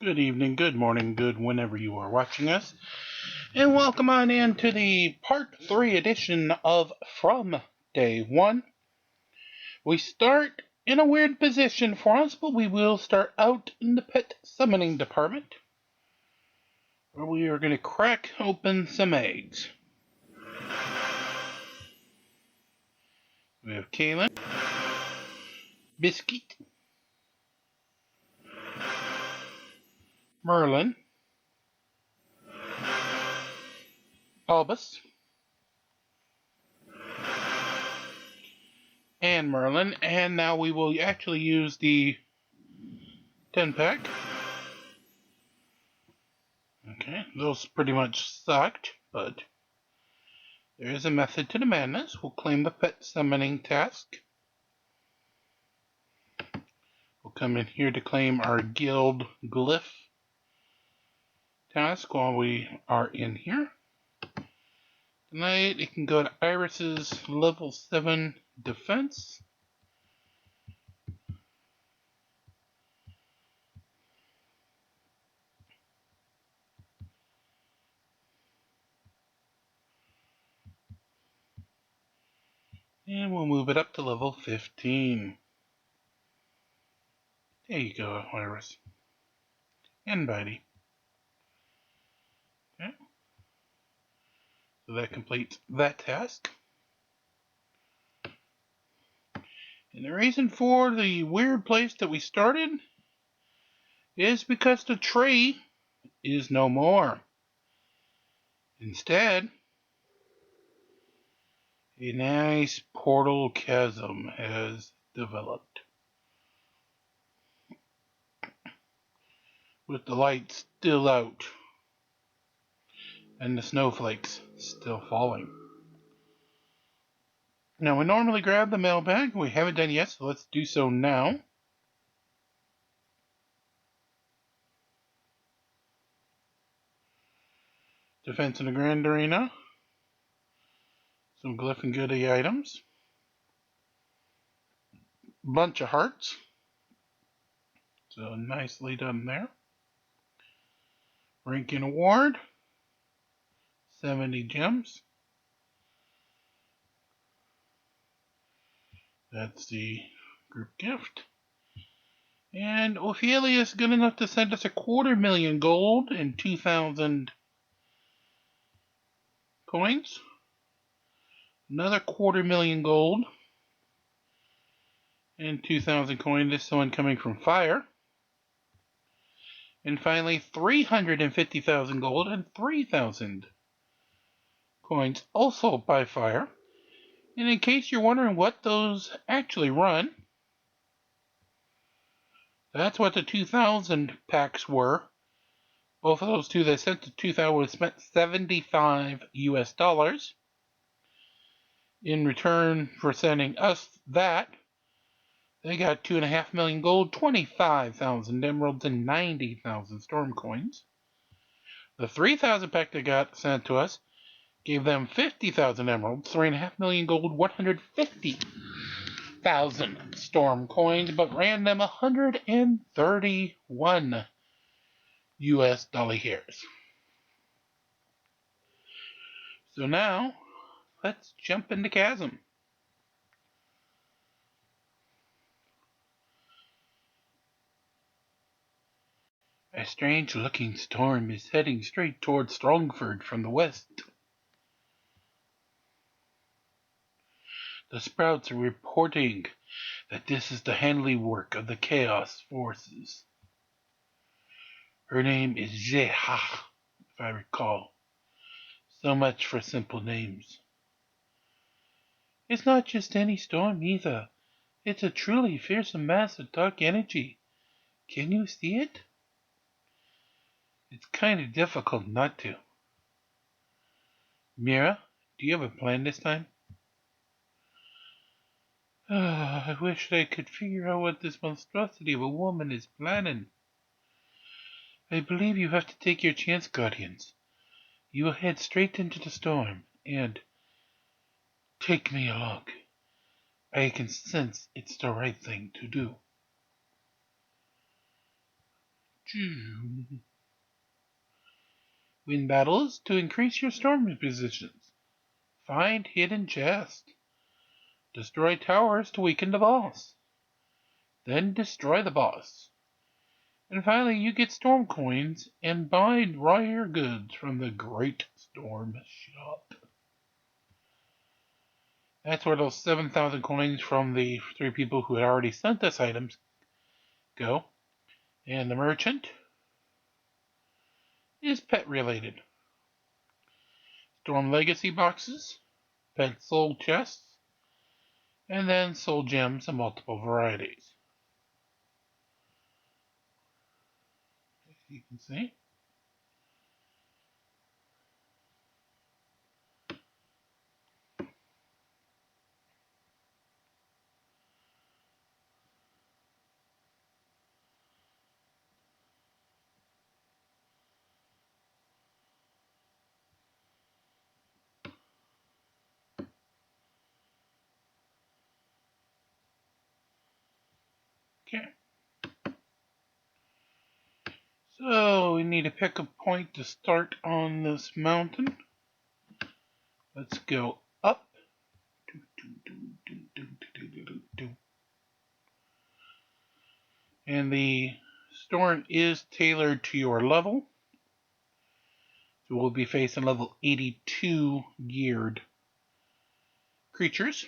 Good evening, good morning, good whenever you are watching us, and welcome on in to the part 3 edition of From Day 1. We start in a weird position for us, but we will start out in the pet summoning department, where we are going to crack open some eggs. We have Kaylin, Biscuit, Merlin, Albus, and Merlin, and now we will actually use the 10-pack. Okay, those pretty much sucked, but there is a method to the madness. We'll claim the pet summoning task. We'll come in here to claim our guild glyph task while we are in here. Tonight it can go to Iris's level 7 defense. And we'll move it up to level 15. There you go, Iris. And Bitey. Okay. So that completes that task. And the reason for the weird place that we started is because the tree is no more. Instead, a nice portal chasm has developed, with the lights still out and the snowflakes still falling. Now, we normally grab the mailbag. We haven't done yet, so let's do so now. Defense in the Grand Arena. Some glyph and goodie items. Bunch of hearts. So nicely done there. Ranking award. 70 gems. That's the group gift. And Ophelia is good enough to send us 250,000 gold and 2,000 coins. Another 250,000 gold and 2,000 coins. This one coming from Fire. And finally, 350,000 gold and 3,000 coins, also by Fire. And in case you're wondering what those actually run, that's what the 2,000 packs were. Both of those two that sent the 2,000 was spent $75 US. In return for sending us that, they got 2.5 million gold, 25,000 emeralds, and 90,000 storm coins. The 3,000 pack they got sent to us gave them 50,000 emeralds, 3.5 million gold, 150,000 storm coins, but ran them 131 US dollar hairs. So now, let's jump into Chasm. A strange-looking storm is heading straight toward Strongford from the west. The Sprouts are reporting that this is the handiwork of the Chaos Forces. Her name is Jeha, if I recall. So much for simple names. It's not just any storm either. It's a truly fearsome mass of dark energy. Can you see it? It's kind of difficult not to. Mira, do you have a plan this time? I wish I could figure out what this monstrosity of a woman is planning. I believe you have to take your chance, Guardians. You will head straight into the storm, and take me along. I can sense it's the right thing to do. Win battles to increase your storm positions. Find hidden chests. Destroy towers to weaken the boss. Then destroy the boss. And finally, you get storm coins and buy rare goods from the Great Storm Shop. That's where those 7,000 coins from the 3 people who had already sent us items go. And the merchant is pet related. Storm Legacy boxes, pet soul chests, and then soul gems of multiple varieties. As you can see. Okay. So we need to pick a point to start on this mountain. Let's go up. And the storm is tailored to your level. So we'll be facing level 82 geared creatures.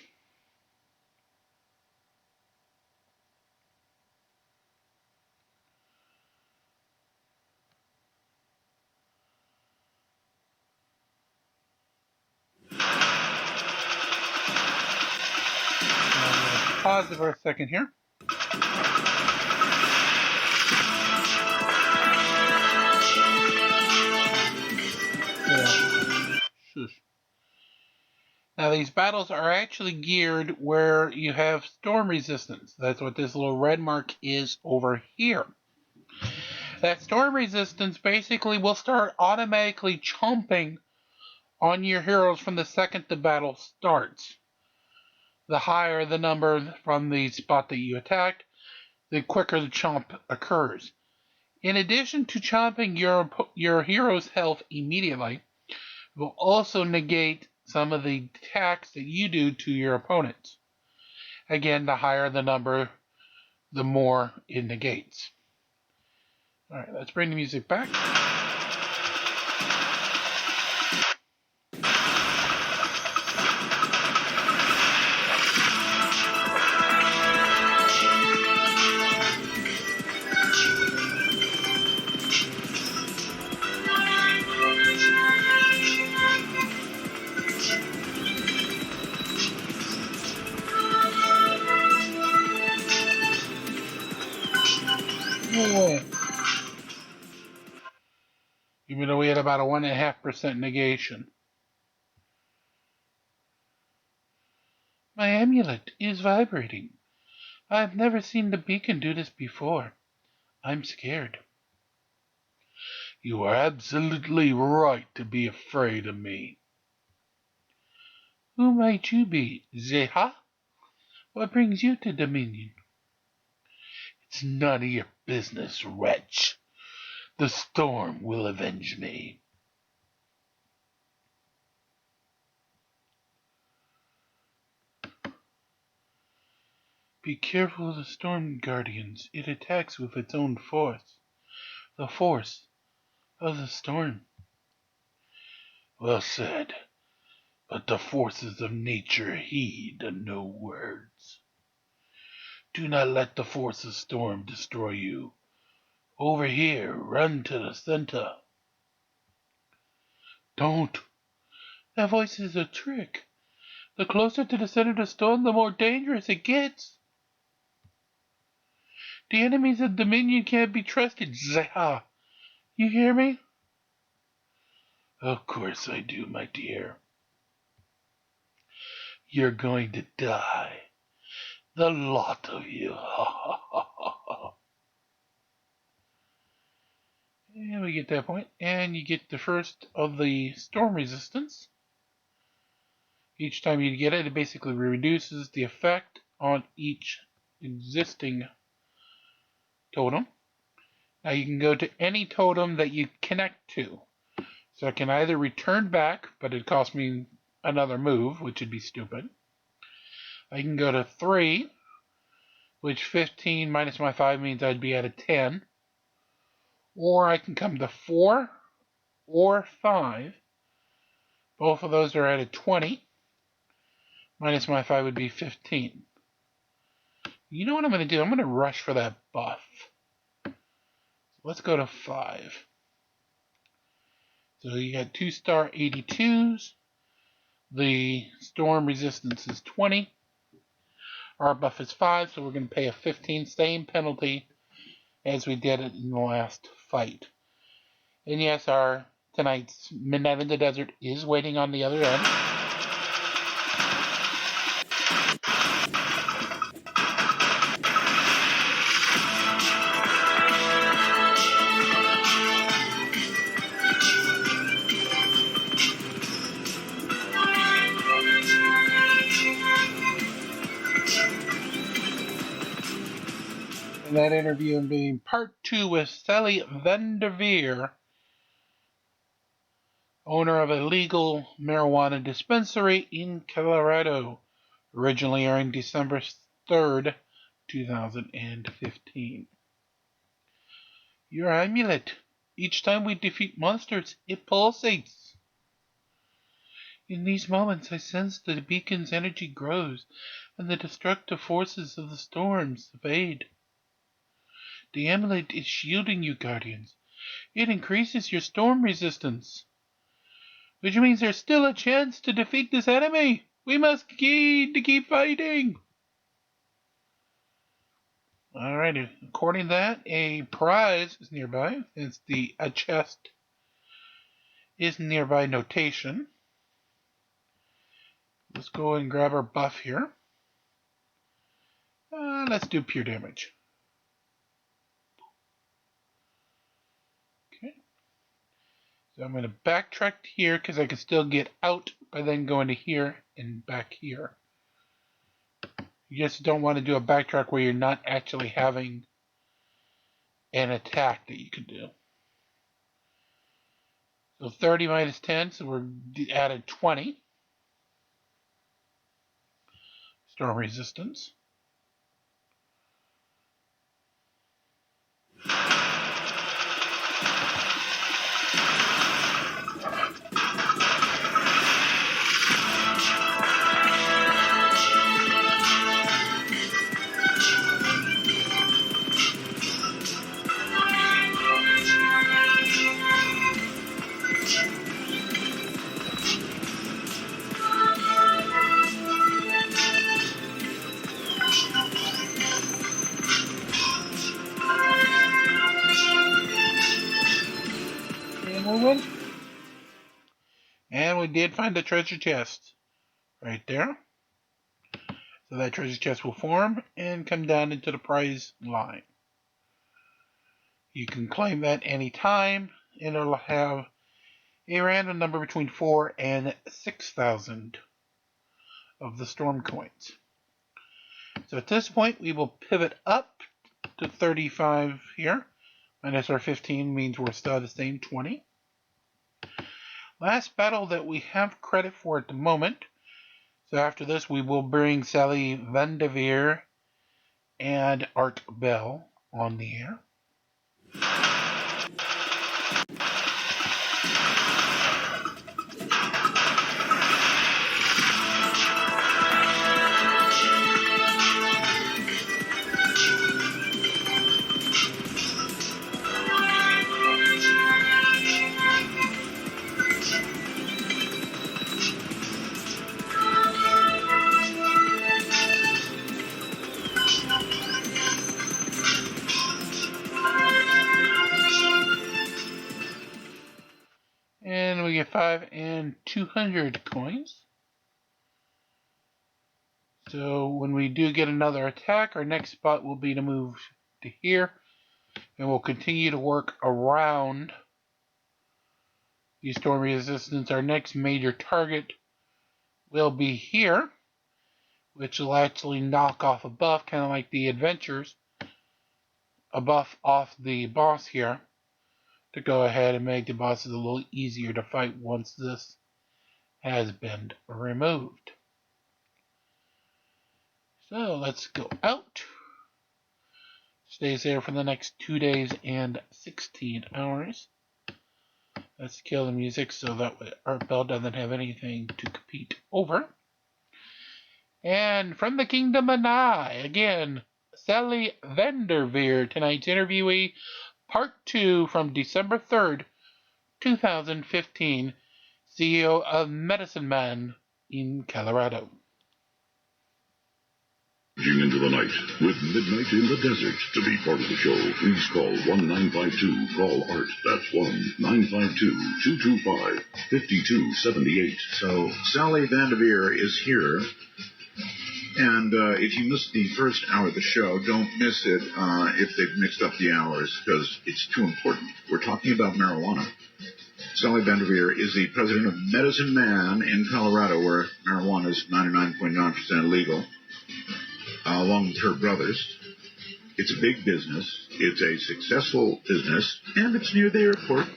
Pause it for a second here. Shush. Now these battles are actually geared where you have storm resistance. That's what this little red mark is over here. That storm resistance basically will start automatically chomping on your heroes from the second the battle starts. The higher the number from the spot that you attacked, the quicker the chomp occurs. In addition to chomping your hero's health immediately, it will also negate some of the attacks that you do to your opponents. Again, the higher the number, the more it negates. Alright, let's bring the music back. Even though we had about a 1.5% negation. My amulet is vibrating. I've never seen the beacon do this before. I'm scared. You are absolutely right to be afraid of me. Who might you be, Zeha? What brings you to Dominion? It's none of your business, wretch. The storm will avenge me. Be careful of the storm guardians. It attacks with its own force. The force of the storm. Well said. But the forces of nature heed no words. Do not let the force of storm destroy you. Over here, run to the center. Don't. That voice is a trick. The closer to the center of the storm, the more dangerous it gets. The enemies of Dominion can't be trusted, Zeha. You hear me? Of course I do, my dear. You're going to die. The lot of you. And we get that point. And you get the first of the storm resistance. Each time you get it, it basically reduces the effect on each existing totem. Now you can go to any totem that you connect to. So I can either return back, but it costs me another move, which would be stupid. I can go to 3, which 15 minus my 5 means I'd be at a 10. Or I can come to 4 or 5. Both of those are at a 20. Minus my 5 would be 15. You know what I'm going to do? I'm going to rush for that buff. So let's go to 5. So you got 2-star 82s. The storm resistance is 20. Our buff is 5, so we're going to pay a 15, same penalty as we did it in the last fight. And yes, our tonight's Midnight in the Desert is waiting on the other end. And that interview being part 2 with Sally Vanderveer, owner of a legal marijuana dispensary in Colorado, originally airing December 3rd, 2015. Your amulet. Each time we defeat monsters, it pulsates. In these moments, I sense that the beacon's energy grows, and the destructive forces of the storms fade. The amulet is shielding you, Guardians. It increases your storm resistance. Which means there's still a chance to defeat this enemy. We must keep fighting. Alright, according to that, a prize is nearby. It's a chest is nearby notation. Let's go and grab our buff here. Let's do pure damage. Okay. So I'm going to backtrack here because I can still get out by then going to here and back here. You just don't want to do a backtrack where you're not actually having an attack that you can do. So 30 minus 10, so we're added 20. Storm resistance. And we did find the treasure chest right there. So that treasure chest will form and come down into the prize line. You can claim that anytime, and it'll have a random number between 4 and 6,000 of the storm coins. So at this point, we will pivot up to 35 here. Minus our 15 means we're still the same 20. Last battle that we have credit for at the moment. So after this, we will bring Sally Vanderveer and Art Bell on the air. And we get 5 and 200 coins. So when we do get another attack, our next spot will be to move to here. And we'll continue to work around the storm resistance. Our next major target will be here, which will actually knock off a buff, kind of like the adventures a buff off the boss here to go ahead and make the bosses a little easier to fight once this has been removed. So let's go out. Stays there for the next 2 days and 16 hours. Let's kill the music so that way Art Bell doesn't have anything to compete over. And from the Kingdom of Nye, again, Sally Vanderveer, tonight's interviewee, part 2 from December 3rd, 2015, CEO of Medicine Man in Colorado. Into the night with Midnight in the Desert. To be part of the show, please call 1-952-CALL-ART. That's 1-952-225-5278. So Sally Vanderveer is here. And if you missed the first hour of the show, don't miss it if they've mixed up the hours, because it's too important. We're talking about marijuana. Sally Vanderveer is the president of Medicine Man in Colorado, where marijuana is 99.9% legal, along with her brothers. It's a big business. It's a successful business, and it's near the airport.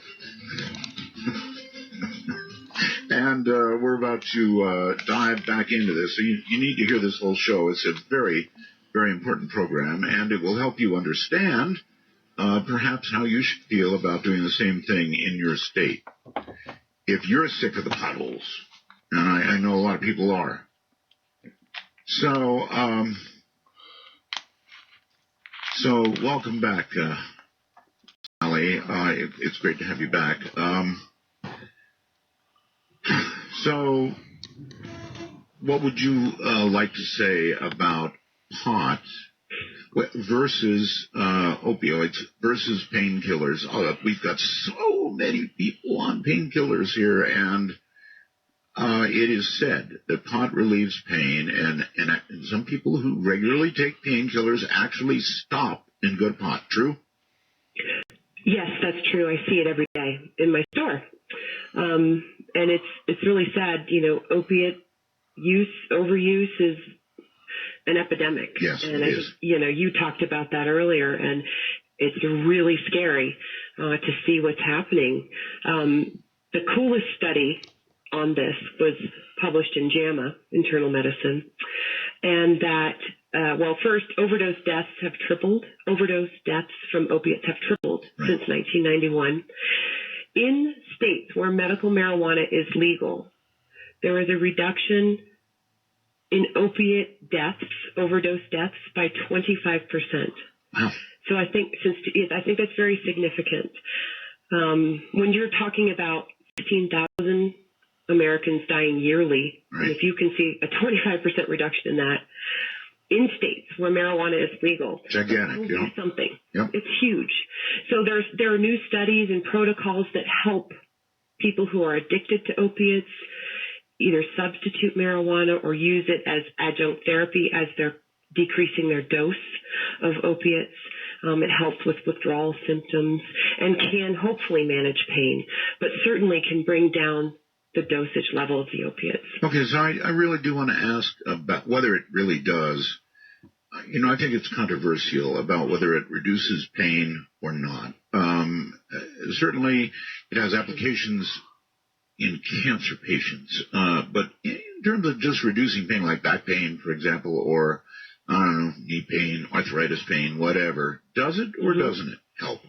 And we're about to dive back into this. So you need to hear this whole show. It's a very, very important program, and it will help you understand perhaps how you should feel about doing the same thing in your state. If you're sick of the potholes, and I know a lot of people are. So welcome back, Sally. It's great to have you back. So what would you like to say about pot versus opioids versus painkillers? We've got so many people on painkillers here, and it is said that pot relieves pain, and some people who regularly take painkillers actually stop and go to pot. True? Yes, that's true. I see it every day in my store. And it's really sad, opiate overuse is an epidemic. Yes, and it is. You talked about that earlier, and it's really scary to see what's happening. The coolest study on this was published in JAMA, Internal Medicine, and that, first, overdose deaths have tripled. Overdose deaths from opiates have tripled since 1991. In states where medical marijuana is legal, there is a reduction in opiate deaths, overdose deaths, by 25%. Wow. So I think that's very significant. When you're talking about 16,000 Americans dying yearly, and if you can see a 25% reduction in that in states where marijuana is legal, gigantic, do something. Yep. It's huge. So there are new studies and protocols that help people who are addicted to opiates either substitute marijuana or use it as adjunct therapy as they're decreasing their dose of opiates. It helps with withdrawal symptoms and can hopefully manage pain, but certainly can bring down the dosage level of the opiates. Okay, so I really do want to ask about whether it really does. I think it's controversial about whether it reduces pain or not. Certainly, it has applications in cancer patients, but in terms of just reducing pain, like back pain, for example, or knee pain, arthritis pain, whatever, does it or doesn't it help?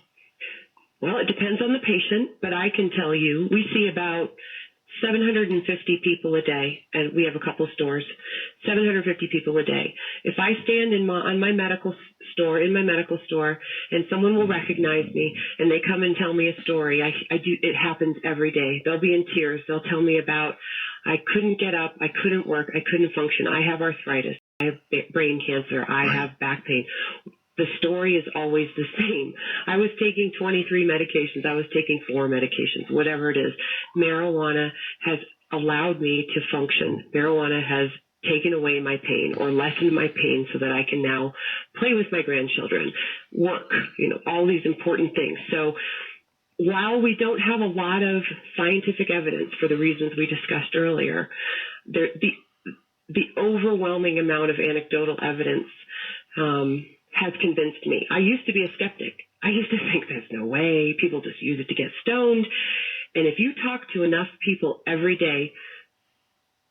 Well, it depends on the patient, but I can tell you we see about 750 people a day, and we have a couple stores, 750 people a day. If I stand in my medical store, and someone will recognize me and they come and tell me a story, it happens every day. They'll be in tears. They'll tell me about, I couldn't get up, I couldn't work, I couldn't function. I have arthritis, I have brain cancer, I have back pain. The story is always the same. I was taking 23 medications. I was taking 4 medications, whatever it is. Marijuana has allowed me to function. Marijuana has taken away my pain or lessened my pain so that I can now play with my grandchildren, work, all these important things. So while we don't have a lot of scientific evidence for the reasons we discussed earlier, the overwhelming amount of anecdotal evidence has convinced me. I used to be a skeptic. I used to think there's no way. People just use it to get stoned. And if you talk to enough people every day,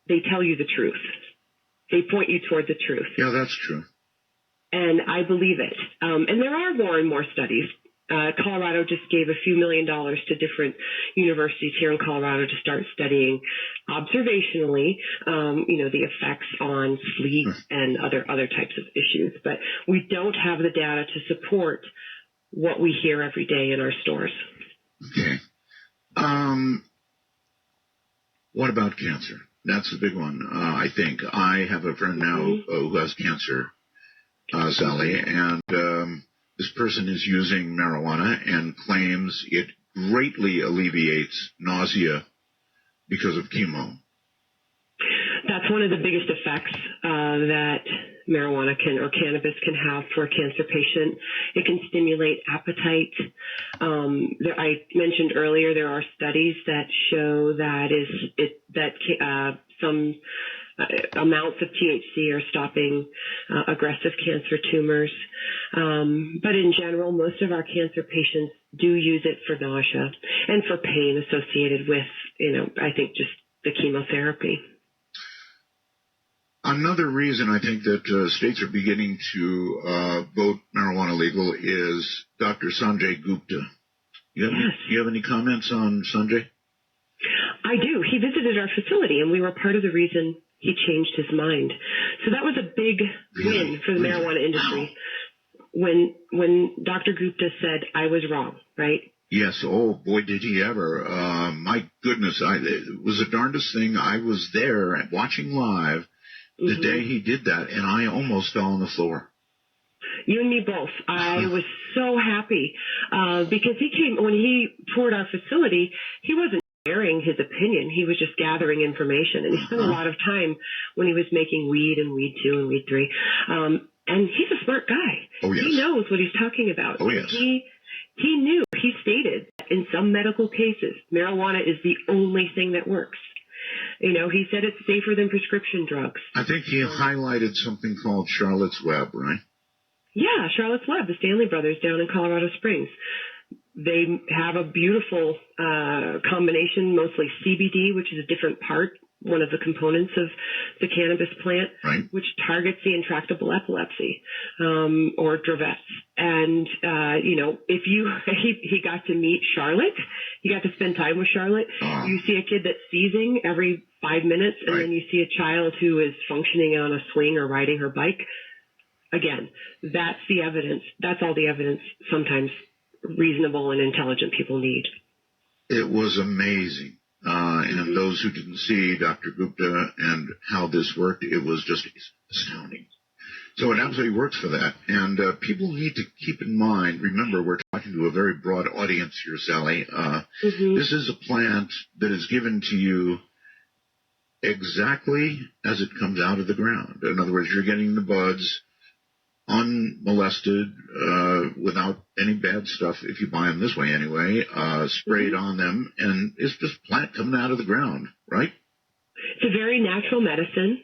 they tell you the truth. They point you toward the truth. Yeah, that's true. And I believe it. And there are more and more studies. Colorado just gave a few $1 million to different universities here in Colorado to start studying observationally, the effects on sleep and other types of issues. But we don't have the data to support what we hear every day in our stores. Okay. What about cancer? That's the big one, I think. I have a friend now who has cancer, Sally, and this person is using marijuana and claims it greatly alleviates nausea because of chemo. That's one of the biggest effects that marijuana or cannabis can have for a cancer patient. It can stimulate appetite. I mentioned earlier there are studies that show that some amounts of THC are stopping aggressive cancer tumors. But in general, most of our cancer patients do use it for nausea and for pain associated with, I think just the chemotherapy. Another reason I think that states are beginning to vote marijuana legal is Dr. Sanjay Gupta. You have any comments on Sanjay? I do. He visited our facility, and we were part of the reason he changed his mind. So that was a big win for the marijuana industry. Wow. When Dr. Gupta said, I was wrong, right? Yes. Oh, boy, did he ever. My goodness, it was the darndest thing. I was there watching live the day he did that, and I almost fell on the floor. You and me both. I was so happy because when he toured our facility, he wasn't sharing his opinion. He was just gathering information, and he spent a lot of time when he was making weed and weed 2 and weed 3. And he's a smart guy. Oh, yes. He knows what he's talking about. Oh, yes. He stated that in some medical cases, marijuana is the only thing that works. He said it's safer than prescription drugs. I think he highlighted something called Charlotte's Web, right? Yeah, Charlotte's Web, the Stanley Brothers down in Colorado Springs. They have a beautiful combination, mostly CBD, which is a different part, one of the components of the cannabis plant, right, which targets the intractable epilepsy, or Dravet's. And, if he got to meet Charlotte, he got to spend time with Charlotte. You see a kid that's seizing every 5 minutes, and then you see a child who is functioning on a swing or riding her bike. Again, that's the evidence. That's all the evidence sometimes reasonable and intelligent people need. It was amazing. And those who didn't see Dr. Gupta and how this worked, it was just astounding. So it absolutely works for that. And people need to keep in mind, remember, we're talking to a very broad audience here, Sally. This is a plant that is given to you exactly as it comes out of the ground. In other words, you're getting the buds unmolested, without any bad stuff, if you buy them this way anyway, sprayed on them, and it's just plant coming out of the ground, right? It's a very natural medicine.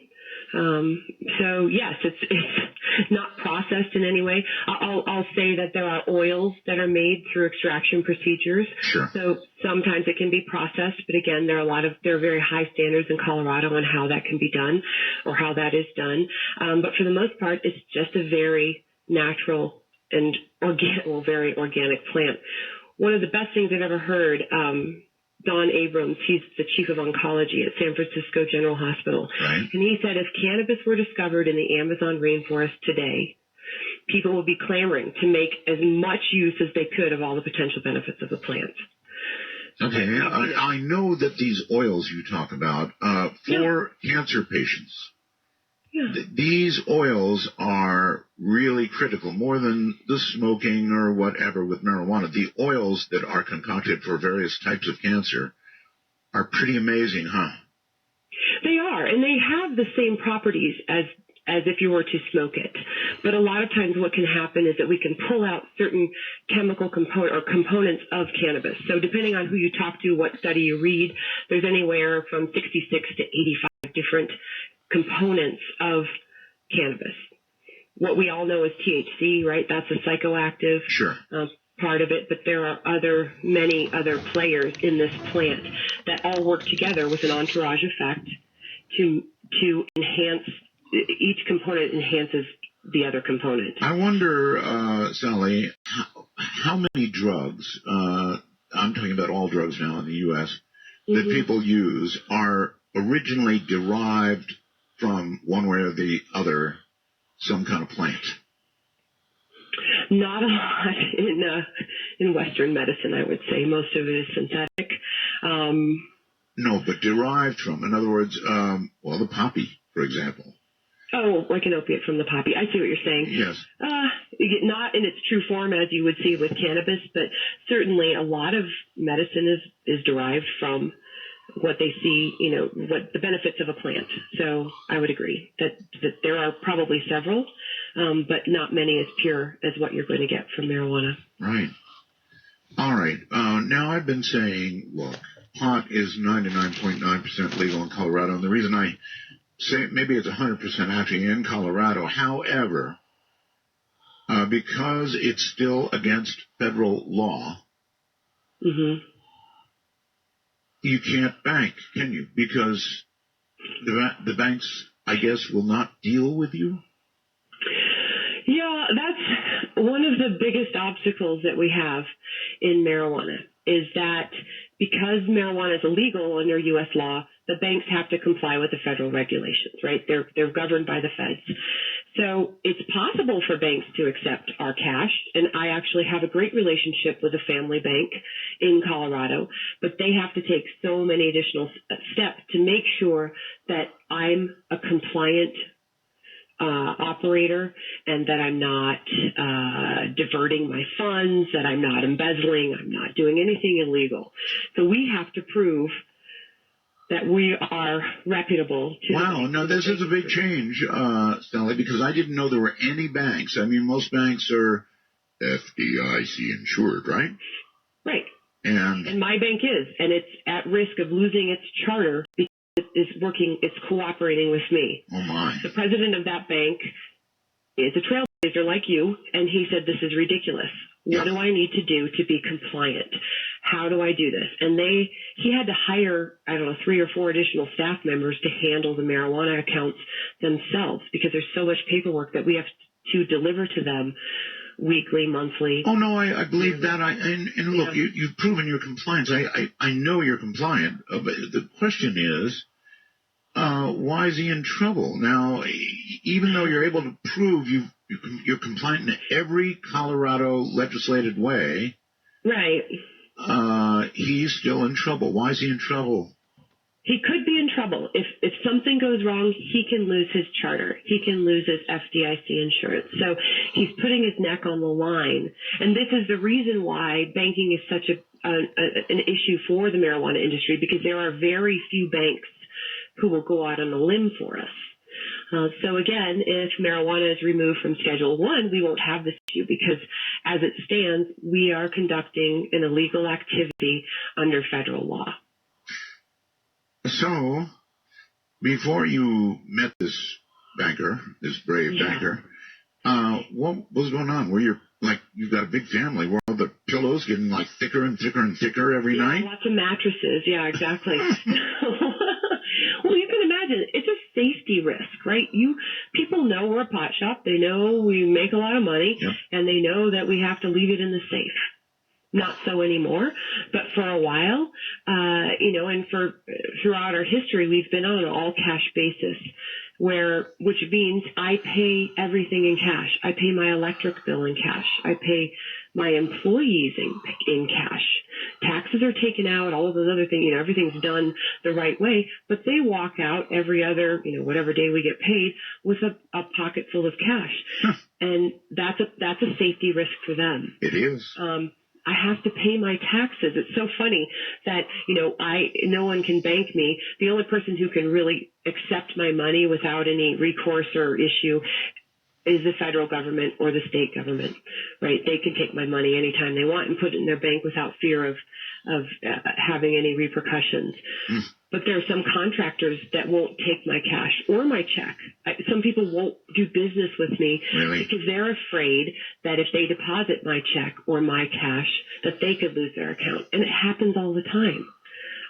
So yes, it's not processed in any way. I'll say that there are oils that are made through extraction procedures. Sure. So sometimes it can be processed, but again, there are very high standards in Colorado on how that can be done or how that is done. But for the most part, it's just a very natural and very organic plant. One of the best things I've ever heard, Don Abrams, he's the chief of oncology at San Francisco General Hospital. Right. And he said if cannabis were discovered in the Amazon rainforest today, people would be clamoring to make as much use as they could of all the potential benefits of the plant. Okay, I know that these oils you talk about, for cancer patients, these oils are really critical, more than the smoking or whatever with marijuana. The oils that are concocted for various types of cancer are pretty amazing, huh? They are, and they have the same properties as if you were to smoke it. But a lot of times what can happen is that we can pull out certain chemical components of cannabis. So depending on who you talk to, what study you read, there's anywhere from 66 to 85 different components of cannabis. what we all know is THC, right? That's a psychoactive part of it, but there are many other players in this plant that all work together with an entourage effect to enhance. Each component enhances the other component. I wonder, Sally, how many drugs, I'm talking about all drugs now in the U.S., that people use are originally derived from one way or the other, some kind of plant? Not a lot in Western medicine, I would say. Most of it is synthetic. No, but derived from. In other words, the poppy, for example. Oh, like an opiate from the poppy. I see what you're saying. Yes. Not in its true form as you would see with cannabis, but certainly a lot of medicine is derived from what they see, what the benefits of a plant. So I would agree that there are probably several, but not many as pure as what you're going to get from marijuana. Right. All right. Now I've been saying, look, pot is 99.9% legal in Colorado, and the reason I say maybe it's 100% actually in Colorado. However, because it's still against federal law, you can't bank, can you? Because the banks, I guess, will not deal with you? Yeah, that's one of the biggest obstacles that we have in marijuana is that because marijuana is illegal under U.S. law, the banks have to comply with the federal regulations, right? They're governed by the feds. So it's possible for banks to accept our cash, and I actually have a great relationship with a family bank in Colorado, but they have to take so many additional steps to make sure that I'm a compliant operator and that I'm not diverting my funds, that I'm not embezzling, I'm not doing anything illegal. So we have to prove that we are reputable. Wow, no, this is a big change, Sally, because I didn't know there were any banks. I mean, most banks are FDIC insured, right? Right. And my bank is, and it's at risk of losing its charter because it's cooperating with me. Oh, my. The president of that bank is a trailblazer like you, and he said, this is ridiculous. What do I need to do to be compliant? How do I do this? And he had to hire, 3 or 4 additional staff members to handle the marijuana accounts themselves because there's so much paperwork that we have to deliver to them weekly, monthly. Oh, no, I believe that. And look, you've proven your compliance. I know you're compliant. But the question is, why is he in trouble? Now, even though you're able to prove you're compliant in every Colorado legislated way, right? He's still in trouble. Why is he in trouble? He could be in trouble. If something goes wrong, he can lose his charter. He can lose his FDIC insurance. So he's putting his neck on the line. And this is the reason why banking is such an issue for the marijuana industry, because there are very few banks who will go out on a limb for us. So again, if marijuana is removed from Schedule 1, we won't have this issue because as it stands, we are conducting an illegal activity under federal law. So, before you met this banker, this brave banker, what was going on? You've got a big family. Were all the pillows getting like thicker and thicker and thicker every night? Lots of mattresses. Yeah, exactly. Well, you can imagine it's a safety risk, right? People know we're a pot shop. They know we make a lot of money, and they know that we have to leave it in the safe. Not so anymore, but for a while, and throughout our history, we've been on an all cash basis, which means I pay everything in cash. I pay my electric bill in cash. I pay my employees in cash. Taxes are taken out, all of those other things, everything's done the right way, but they walk out every other, whatever day we get paid with a pocket full of cash. And that's a safety risk for them. It is. I have to pay my taxes. It's so funny that, no one can bank me. The only person who can really accept my money without any recourse or issue is the federal government or the state government, right? They can take my money anytime they want and put it in their bank without fear of having any repercussions. But there are some contractors that won't take my cash or my check. Some people won't do business with me because they're afraid that if they deposit my check or my cash, that they could lose their account. And it happens all the time.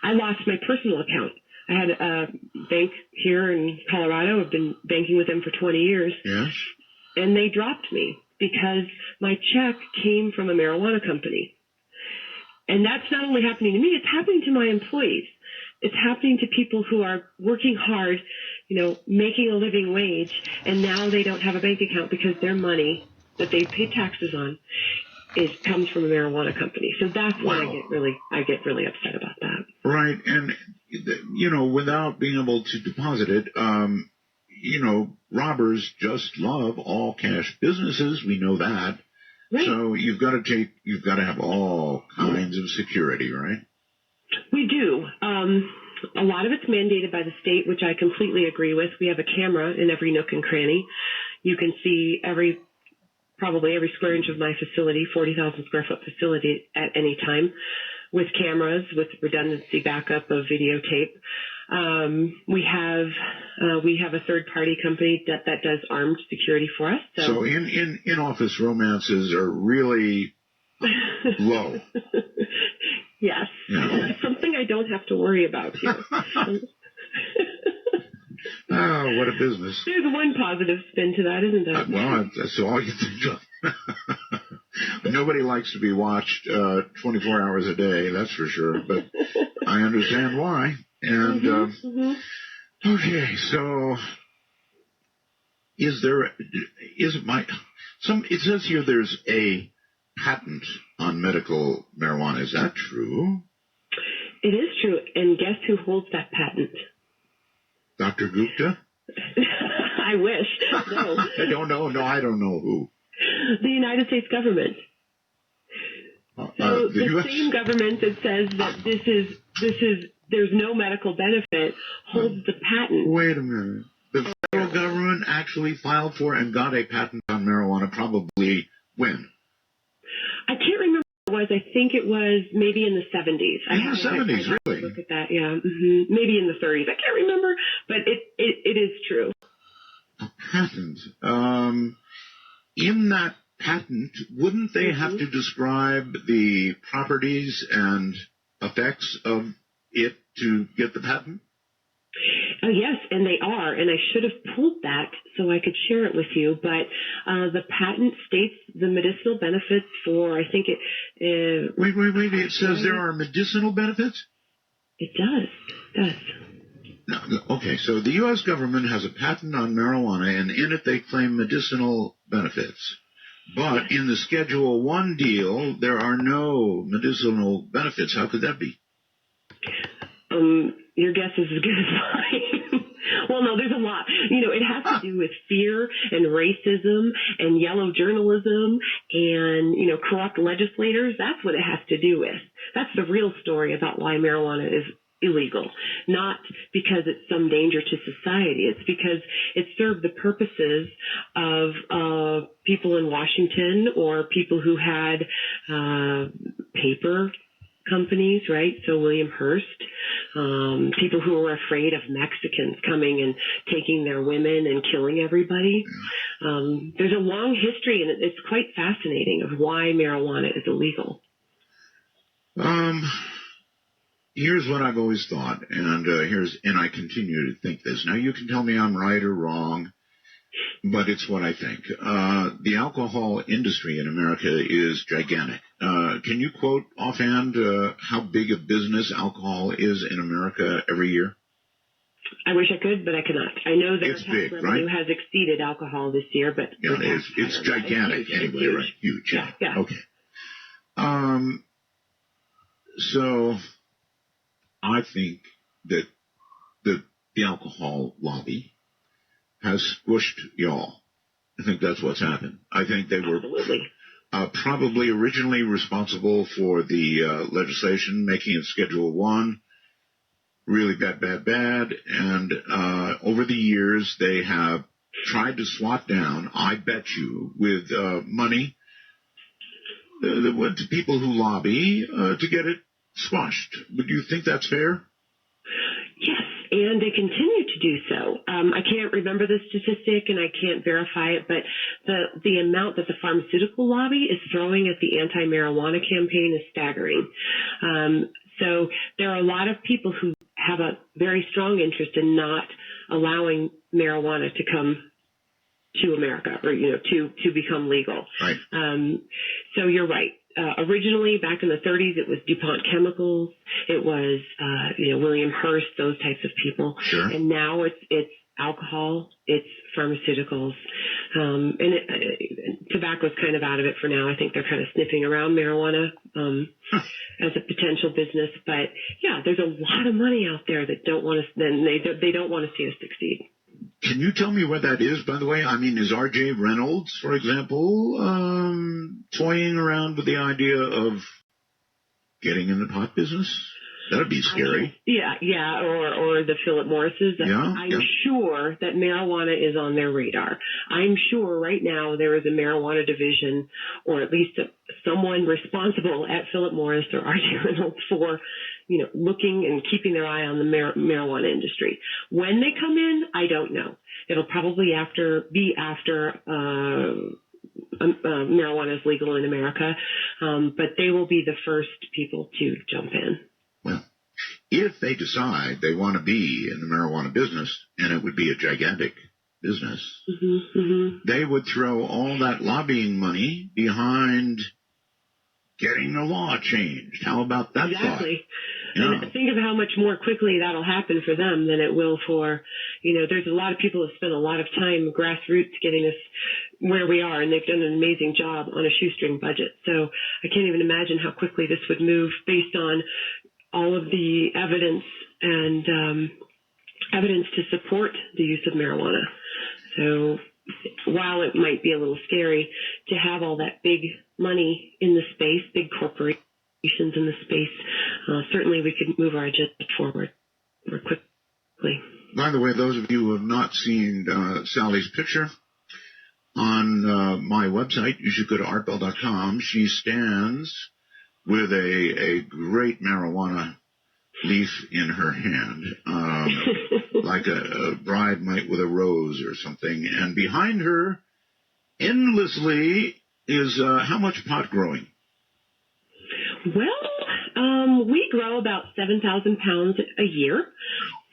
I lost my personal account. I had a bank here in Colorado. I've been banking with them for 20 years. Yes. And they dropped me because my check came from a marijuana company. And that's not only happening to me, it's happening to my employees. It's happening to people who are working hard, making a living wage, and now they don't have a bank account because their money that they pay taxes on comes from a marijuana company. So that's when I get really upset about that. Right, and without being able to deposit it, robbers just love all cash businesses. We know that. Right. So you've got to have all kinds of security, right? We do. A lot of it's mandated by the state, which I completely agree with. We have a camera in every nook and cranny. You can see probably every square inch of my facility, 40,000 square foot facility at any time, with cameras, with redundancy backup of videotape. We have a third party company that does armed security for us. So in office romances are really low. Yes. Yeah. Something I don't have to worry about here. Oh, what a business. There's one positive spin to that, isn't there? Well, that's all you think of. Nobody likes to be watched 24 hours a day, that's for sure, but I understand why. And, okay, so it says here there's a patent on medical marijuana. Is that true? It is true. And guess who holds that patent? Dr. Gupta? I wish. No. I don't know. No, I don't know who. The United States government. So the same government that says that there's no medical benefit holds the patent. Wait a minute. The federal government actually filed for and got a patent on marijuana probably when? I can't remember what it was. I think it was maybe in the 70s. In the 70s, really? Look at that, yeah. Maybe in the 30s. I can't remember, but it is true. A patent. In that patent, wouldn't they have to describe the properties and effects of it to get the patent? Oh, yes, and they are, and I should have pulled that so I could share it with you, but the patent states the medicinal benefits for, I think it... Wait, it says there are medicinal benefits? It does. No, okay, so the U.S. government has a patent on marijuana, and in it they claim medicinal benefits. But in the Schedule 1 deal, there are no medicinal benefits. How could that be? Your guess is as good as mine. Well, no, there's a lot. It has to do with fear and racism and yellow journalism and, corrupt legislators. That's what it has to do with. That's the real story about why marijuana is illegal. Not because it's some danger to society. It's because it served the purposes of people in Washington or people who had paper companies, right? So William Hearst, people who were afraid of Mexicans coming and taking their women and killing everybody. There's a long history, and it's quite fascinating of why marijuana is illegal. Here's what I've always thought, and I continue to think this. Now, you can tell me I'm right or wrong, but it's what I think. The alcohol industry in America is gigantic. Can you quote offhand how big a business alcohol is in America every year? I wish I could, but I cannot. I know that it's tax big, revenue right? has exceeded alcohol this year, but yeah, it's gigantic anyway, huge. Right? Huge. Yeah. Okay. So I think that the alcohol lobby has squished y'all. I think that's what's happened. I think they were probably originally responsible for the legislation making it Schedule 1 really bad. And over the years, they have tried to swat down, I bet you, with money that went to people who lobby to get it squashed. Would you think that's fair? and they continue to do so. I can't remember the statistic and I can't verify it, but the amount that the pharmaceutical lobby is throwing at the anti-marijuana campaign is staggering. So there are a lot of people who have a very strong interest in not allowing marijuana to come to America or, to become legal. Right. So you're right. Originally, back in the 30s, it was DuPont Chemicals. It was, William Hearst, those types of people. Sure. And now it's alcohol, it's pharmaceuticals. And tobacco's kind of out of it for now. I think they're kind of sniffing around marijuana as a potential business. But yeah, there's a lot of money out there that don't want to, they don't want to see us succeed. Can you tell me where that is, by the way? I mean, is R.J. Reynolds, for example, toying around with the idea of getting in the pot business? That'd be scary. Yeah, or the Philip Morrises. I'm sure that marijuana is on their radar. I'm sure right now there is a marijuana division, or at least someone responsible at Philip Morris or R.J. Reynolds for, looking and keeping their eye on the marijuana industry. When they come in, I don't know. It'll probably be after marijuana is legal in America, but they will be the first people to jump in. Well, if they decide they want to be in the marijuana business, and it would be a gigantic business, they would throw all that lobbying money behind getting the law changed. How about that exactly. thought? Yeah. And think of how much more quickly that'll happen for them than it will for, there's a lot of people who spend a lot of time grassroots getting us where we are, and they've done an amazing job on a shoestring budget. So I can't even imagine how quickly this would move based on all of the evidence and evidence to support the use of marijuana. So while it might be a little scary to have all that big money in the space, big corporations in the space, certainly we could move our agenda forward more quickly. By the way, those of you who have not seen Sally's picture on my website, you should go to artbell.com. She stands with a great marijuana leaf in her hand, like a bride might with a rose or something. And behind her, endlessly, is how much pot growing? Well, we grow about 7,000 pounds a year.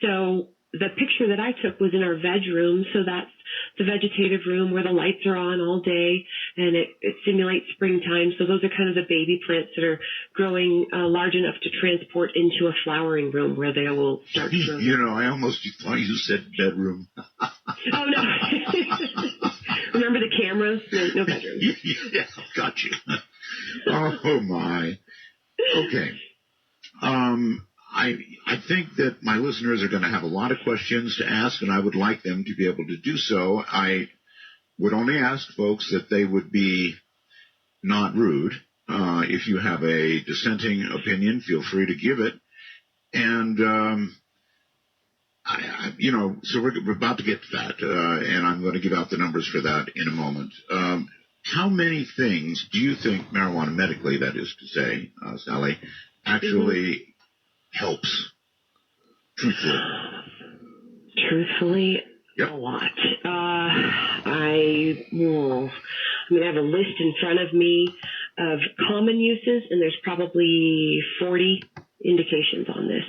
So the picture that I took was in our veg room, so that's the vegetative room where the lights are on all day, and it simulates springtime. So those are kind of the baby plants that are growing large enough to transport into a flowering room where they will start growing. I almost thought you said bedroom. Oh, no. Remember the cameras? No bedroom. Yeah, got you. Oh, my. Okay. I think that my listeners are going to have a lot of questions to ask, and I would like them to be able to do so. I would only ask folks that they would be not rude. If you have a dissenting opinion, feel free to give it. And, so we're about to get to that, and I'm going to give out the numbers for that in a moment. How many things do you think marijuana, medically, that is to say, Sally, actually helps? Truthfully, yep. A lot. I have a list in front of me of common uses, and there's probably 40 indications on this.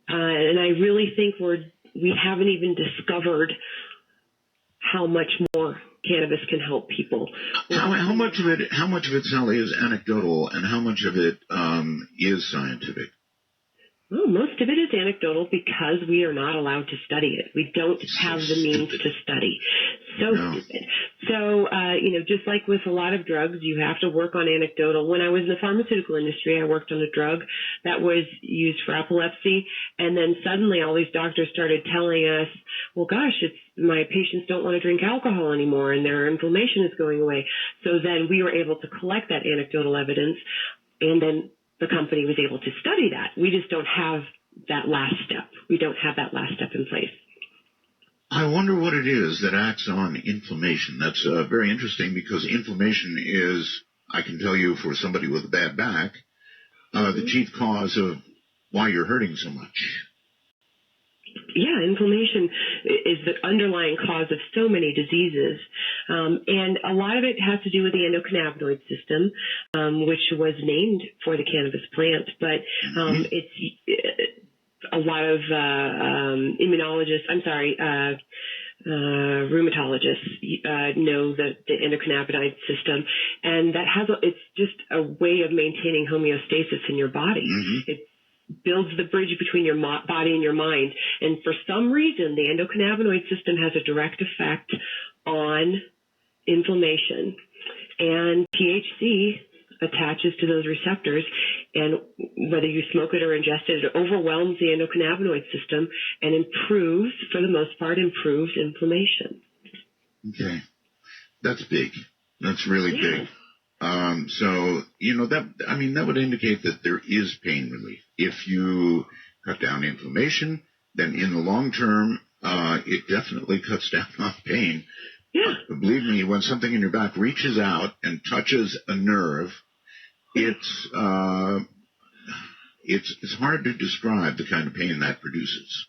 And I really think we haven't even discovered how much more cannabis can help people. How much of it, Sally, is anecdotal, and how much of it is scientific? Well, most of it is anecdotal because we are not allowed to study it. We don't have the means to study. Stupid. So, just like with a lot of drugs, you have to work on anecdotal. When I was in the pharmaceutical industry, I worked on a drug that was used for epilepsy. And then suddenly all these doctors started telling us, well, gosh, my patients don't want to drink alcohol anymore and their inflammation is going away. So then we were able to collect that anecdotal evidence, and then the company was able to study that. We just don't have that last step. We don't have that last step in place. I wonder what it is that acts on inflammation. That's very interesting, because inflammation is, I can tell you, for somebody with a bad back, the chief cause of why you're hurting so much. Yeah, inflammation is the underlying cause of so many diseases. And a lot of it has to do with the endocannabinoid system, which was named for the cannabis plant. But it's a lot of rheumatologists know the endocannabinoid system, and that it's just a way of maintaining homeostasis in your body. It builds the bridge between your body and your mind. And for some reason, the endocannabinoid system has a direct effect on inflammation. And THC attaches to those receptors, and whether you smoke it or ingest it, it overwhelms the endocannabinoid system and improves, for the most part, inflammation. Okay. That's big. That's really big. So, that would indicate that there is pain relief. If you cut down inflammation, then in the long term, it definitely cuts down on pain. Yeah. Believe me, when something in your back reaches out and touches a nerve, it's hard to describe the kind of pain that produces.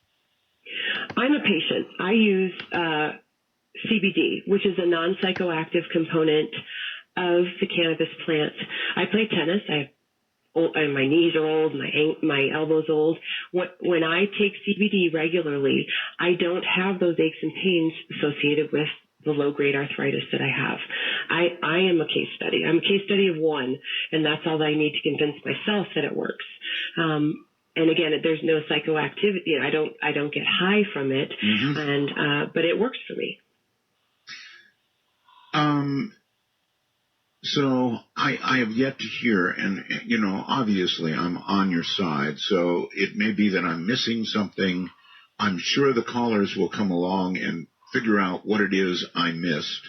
I'm a patient. I use CBD, which is a non-psychoactive component of the cannabis plant. I play tennis. My knees are old. My elbows old. When I take CBD regularly, I don't have those aches and pains associated with the low-grade arthritis that I have. I am a case study. I'm a case study of one, and that's all I need to convince myself that it works. And again, there's no psychoactivity. I don't get high from it, but it works for me. So I have yet to hear, and obviously I'm on your side, so it may be that I'm missing something. I'm sure the callers will come along and figure out what it is I missed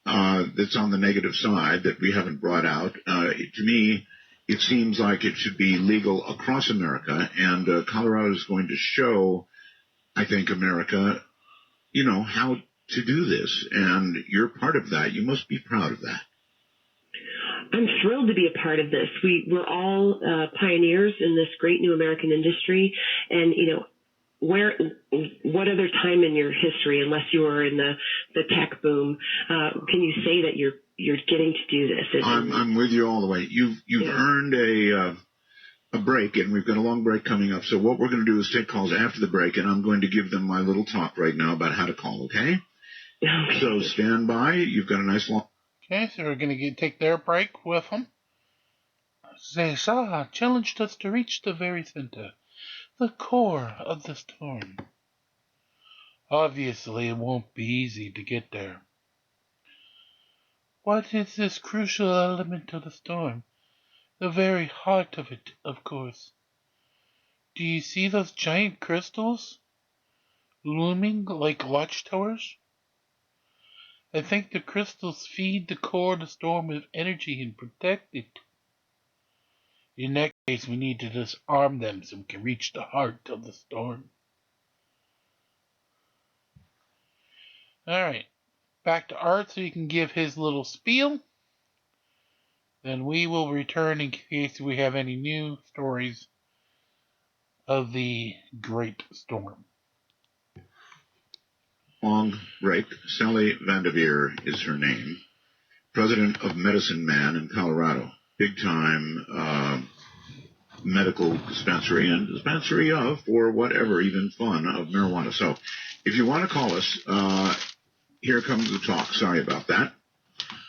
that's on the negative side that we haven't brought out. To me, it seems like it should be legal across America, and Colorado is going to show, I think, America, how to do this, and you're part of that. You must be proud of that. I'm thrilled to be a part of this. We're all pioneers in this great new American industry, and what other time in your history, unless you were in the tech boom, can you say that you're getting to do this? I'm with you all the way. You've earned a break, and we've got a long break coming up. So what we're going to do is take calls after the break, and I'm going to give them my little talk right now about how to call. Okay? So stand by. You've got a nice long. Okay, so we're going to take their break with them. Cesar challenged us to reach the very center, the core of the storm. Obviously, it won't be easy to get there. What is this crucial element of the storm? The very heart of it, of course. Do you see those giant crystals looming like watchtowers? I think the crystals feed the core of the storm with energy and protect it. In that case, we need to disarm them so we can reach the heart of the storm. Alright, back to Art so he can give his little spiel. Then we will return in case we have any new stories of the Great Storm. Long break. Sally Vanderveer is her name. President of Medicine Man in Colorado. Big time medical dispensary and dispensary of, for whatever, even fun, of marijuana. So if you want to call us, here comes the talk. Sorry about that.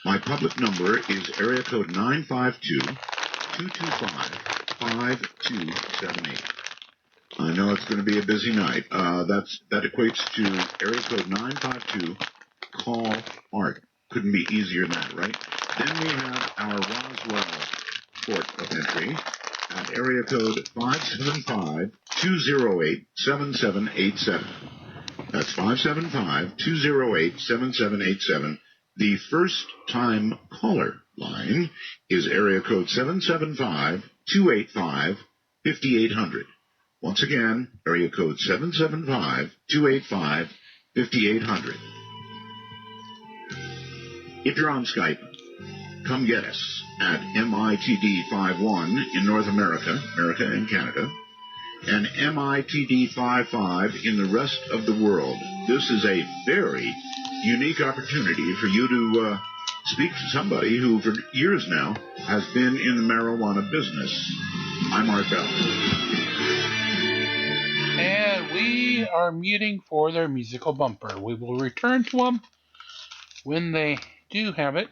My public number is area code 952-225-5278. I know it's going to be a busy night. That equates to area code 952. Call Art. Couldn't be easier than that, right? Then we have our Roswell port of entry at area code 575-208-7787. That's 575-208-7787. The first time caller line is area code 775-285-5800. Once again, area code 775-285-5800. If you're on Skype, come get us at MITD51 in North America and Canada, and MITD55 in the rest of the world. This is a very unique opportunity for you to speak to somebody who for years now has been in the marijuana business. I'm Art Bell. And we are muting for their musical bumper. We will return to them when they do have it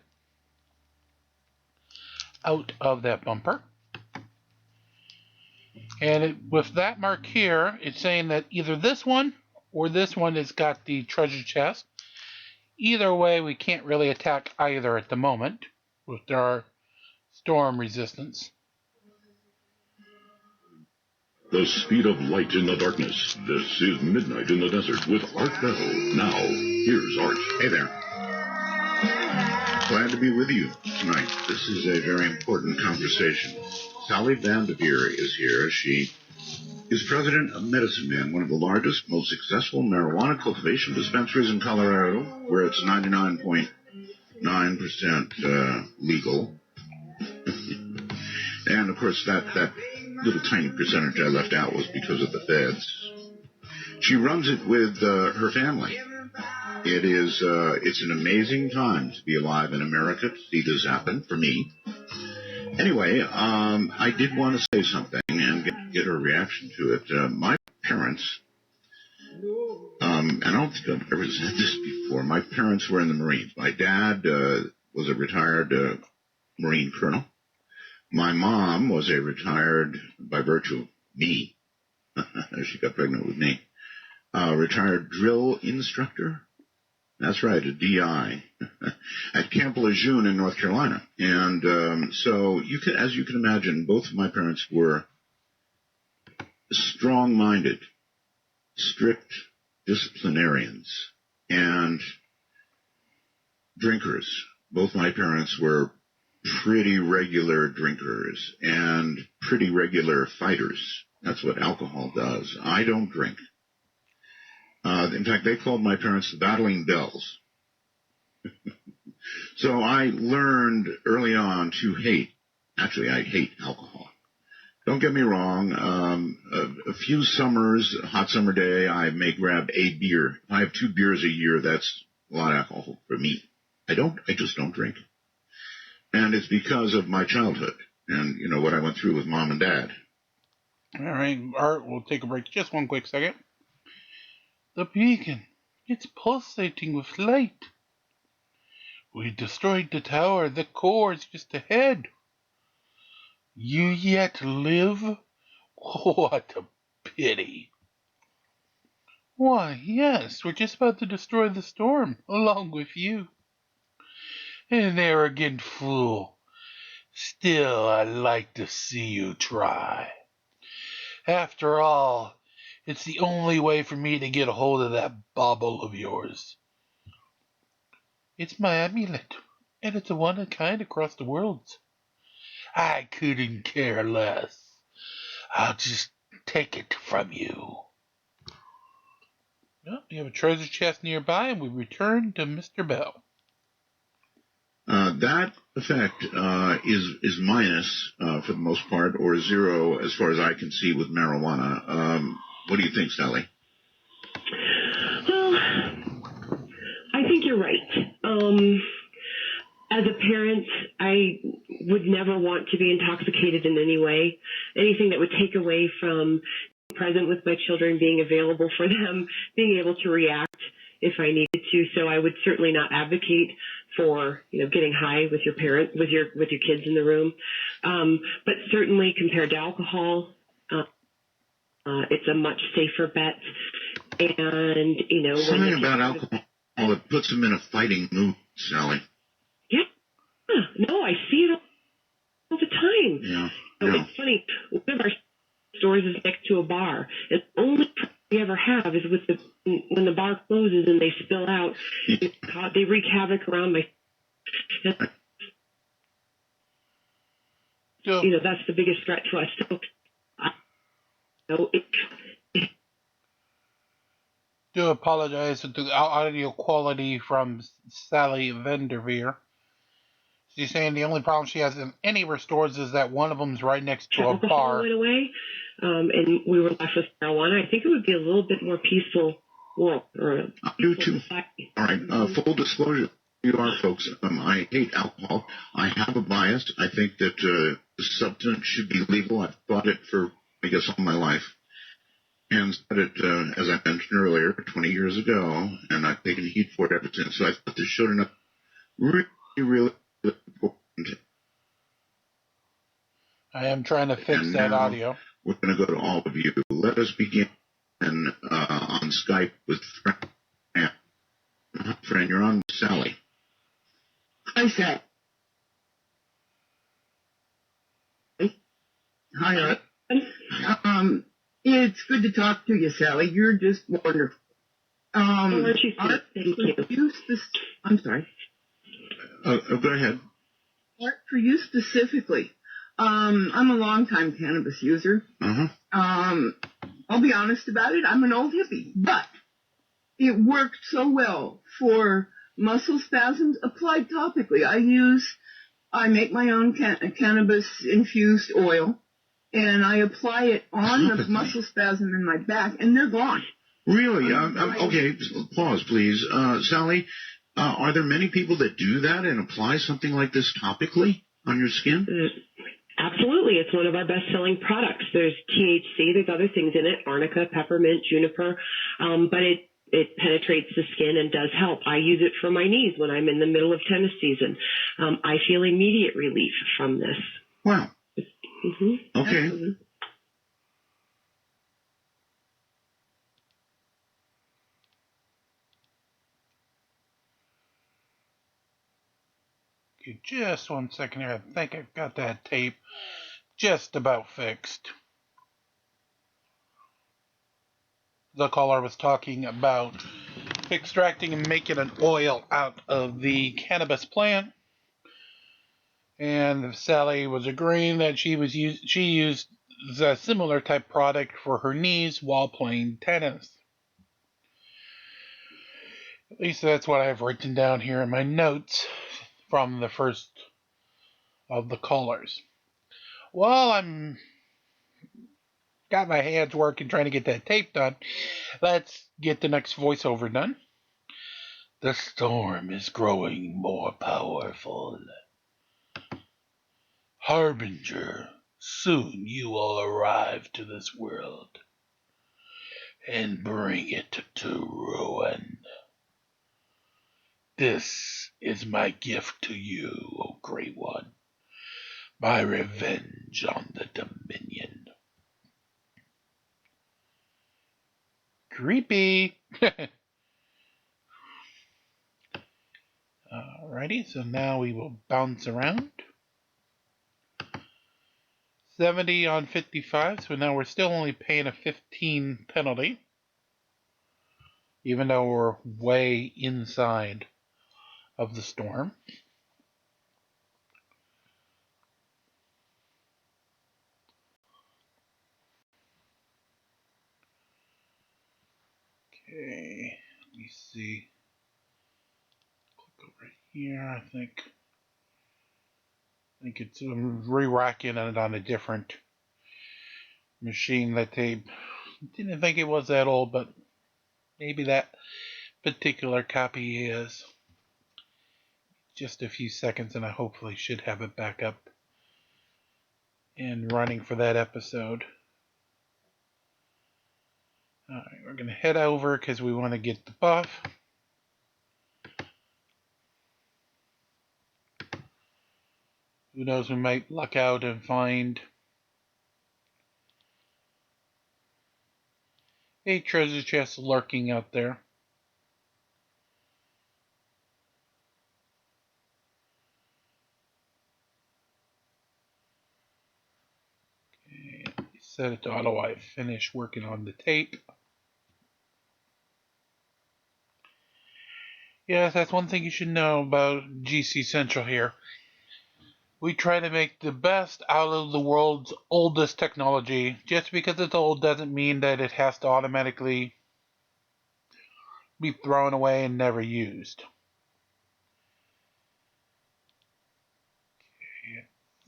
out of that bumper. And with that mark here, it's saying that either this one or this one has got the treasure chest. Either way, we can't really attack either at the moment with our storm resistance. The speed of light in the darkness. This is Midnight in the Desert with Art Bell. Now, here's Art. Hey there. Glad to be with you tonight. This is a very important conversation. Sally Vanderveer is here. She is president of Medicine Man, one of the largest, most successful marijuana cultivation dispensaries in Colorado, where it's 99.9% legal. And, of course, that little tiny percentage I left out was because of the feds. She runs it with her family. It's an amazing time to be alive in America, to see this happen for me. Anyway, I did want to say something and get her reaction to it. My parents, and I don't think I've ever said this before, my parents were in the Marines. My dad was a retired Marine colonel. My mom was a retired, by virtue of me, she got pregnant with me, retired drill instructor. That's right, a DI at Camp Lejeune in North Carolina. And so, as you can imagine, both of my parents were strong-minded, strict disciplinarians, and drinkers. Both my parents were pretty regular drinkers and pretty regular fighters. That's what alcohol does. I don't drink. In fact, they called my parents the Battling Bells. So I learned early on to hate. Actually, I hate alcohol. Don't get me wrong. A few summers, a hot summer day, I may grab a beer. If I have 2 beers a year, that's a lot of alcohol for me. I just don't drink. And it's because of my childhood and, what I went through with mom and dad. All right, Art, we'll take a break just one quick second. The beacon, it's pulsating with light. We destroyed the tower. The core is just ahead. You yet live? What a pity. Why, yes, we're just about to destroy the storm, along with you. An arrogant fool. Still, I'd like to see you try. After all, it's the only way for me to get a hold of that bauble of yours. It's my amulet, and it's a one-of-a-kind across the worlds. I couldn't care less. I'll just take it from you. Well, we have a treasure chest nearby, and we return to Mr. Bell. That effect is minus for the most part, or 0 as far as I can see with marijuana. What do you think, Sally? Well, I think you're right. As a parent, I would never want to be intoxicated in any way. Anything that would take away from being present with my children, being available for them, being able to react if I needed to. So I would certainly not advocate for getting high with your parent, with your kids in the room. But certainly compared to alcohol, it's a much safer bet. And Something about alcohol that puts them in a fighting mood, Sally. Yeah, no, I see it all the time. Yeah. It's funny. One of our stores is next to a bar, and the only problem we ever have is when the bar closes and they spill out. They wreak havoc around my. That's the biggest threat to us. So, Do apologize for the audio quality from Sally Vanderveer. She's saying the only problem she has in any of her stores is that one of them's right next to a alcohol bar. went away, and we were left with marijuana, I think it would be a little bit more peaceful world. I do too. All right. Full disclosure. You are, folks. I hate alcohol. I have a bias. I think that the substance should be legal. I've thought it for, I guess, all my life. And said it, as I mentioned earlier, 20 years ago, and I've taken heat for it ever since. So I thought this showed enough really, really important. I am trying to fix that audio. We're going to go to all of you. Let us begin on Skype with Fran. Fran, you're on with Sally. Hi, Sally. Hi, it's good to talk to you, Sally. You're just wonderful. Thank you. I'm sorry. Go ahead. For you specifically, I'm a longtime cannabis user. I'll be honest about it. I'm an old hippie, but it worked so well for muscle spasms applied topically. I make my own cannabis-infused oil, and I apply it on the muscle spasm in my back, and they're gone. Really? Okay, pause, please. Sally, are there many people that do that and apply something like this topically on your skin? Absolutely. It's one of our best-selling products. There's THC. There's other things in it, arnica, peppermint, juniper, but it penetrates the skin and does help. I use it for my knees when I'm in the middle of tennis season. I feel immediate relief from this. Wow. Mm-hmm. Okay. Absolutely. Okay, just 1 second here. I think I've got that tape just about fixed. The caller was talking about extracting and making an oil out of the cannabis plant, and Sally was agreeing that she used a similar type product for her knees while playing tennis. At least that's what I've written down here in my notes from the first of the callers. Well, I'm got my hands working trying to get that tape done. Let's get the next voiceover done. The storm is growing more powerful. Harbinger, soon you will arrive to this world and bring it to ruin. This is my gift to you, O Great One, my revenge on the Dominion. Creepy. Alrighty, so now we will bounce around. 70 on 55, so now we're still only paying a 15 penalty, even though we're way inside of the storm. Okay, let me see. Click over here, I think it's re-racking it on a different machine that they didn't think it was that old, but maybe that particular copy is. Just a few seconds and I hopefully should have it back up and running for that episode. Alright, we're going to head over because we want to get the buff. Who knows, we might luck out and find a treasure chest lurking out there. Okay, set it to auto while I finish working on the tape. Yes, that's one thing you should know about GC Central here. We try to make the best out of the world's oldest technology. Just because it's old doesn't mean that it has to automatically be thrown away and never used.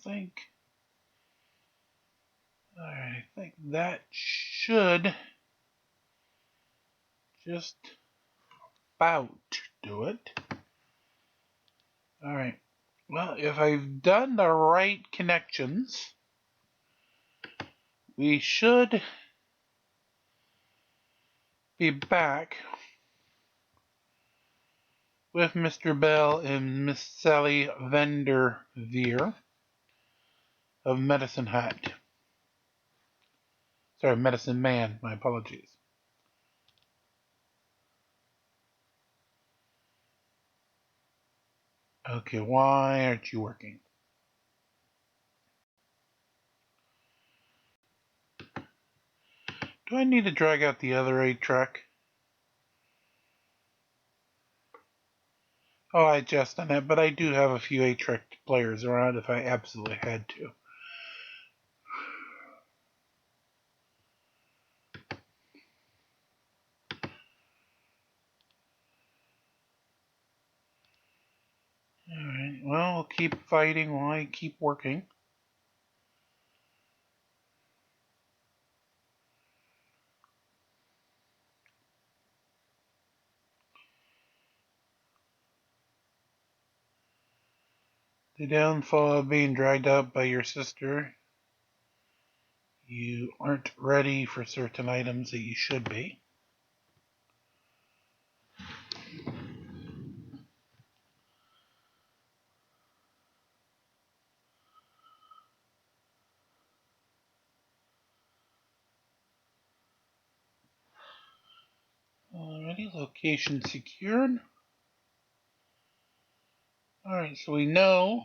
think. Alright, I think that should just about do it. Alright. Well, if I've done the right connections, we should be back with Mr. Bell and Miss Sally Vanderveer of Medicine Hat. Sorry, Medicine Man, my apologies. Okay, why aren't you working? Do I need to drag out the other 8-track? Oh, I just done that, but I do have a few 8-track players around if I absolutely had to. Alright, well, we'll keep fighting while I keep working. The downfall of being dragged out by your sister. You aren't ready for certain items that you should be. Alrighty, location secured. Alright, so we know,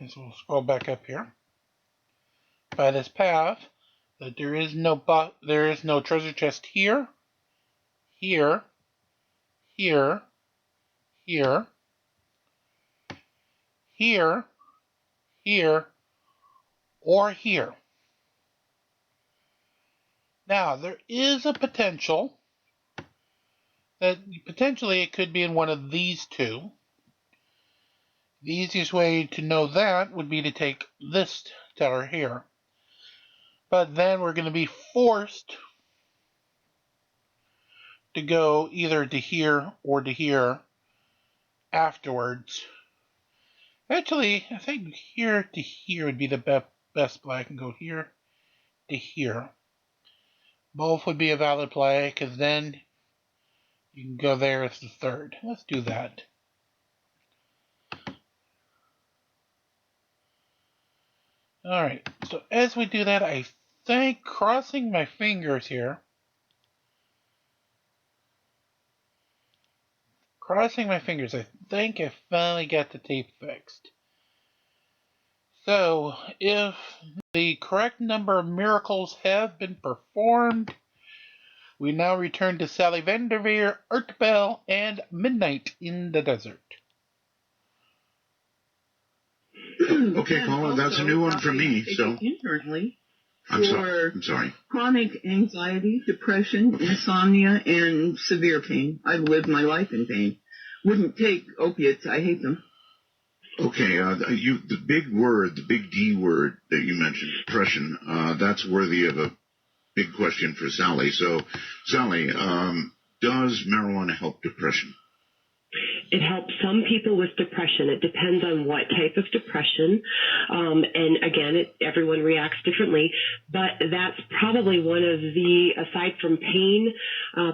as we'll scroll back up here, by this path, that there is no treasure chest here, here, here, here, here, here, or here. Now, there is a potential that potentially it could be in one of these two. The easiest way to know that would be to take this teller here. But then we're going to be forced to go either to here or to here afterwards. Actually, I think here to here would be the best play. I can go here to here. Both would be a valid play, because then you can go there as the third. Let's do that. Alright, so as we do that, I think, crossing my fingers here, I think I finally got the tape fixed. So, if the correct number of miracles have been performed, we now return to Sally Vanderveer, Art Bell, and Midnight in the Desert. Okay, Colin, that's a new one for me. So internally I'm for sorry. Chronic anxiety, depression, insomnia, and severe pain. I've lived my life in pain. Wouldn't take opiates. I hate them. Okay, the big word, the big D word that you mentioned, depression, that's worthy of a big question for Sally. So, Sally, does marijuana help depression? It helps some people with depression. It depends on what type of depression. And again, everyone reacts differently. But that's probably one of the, aside from pain,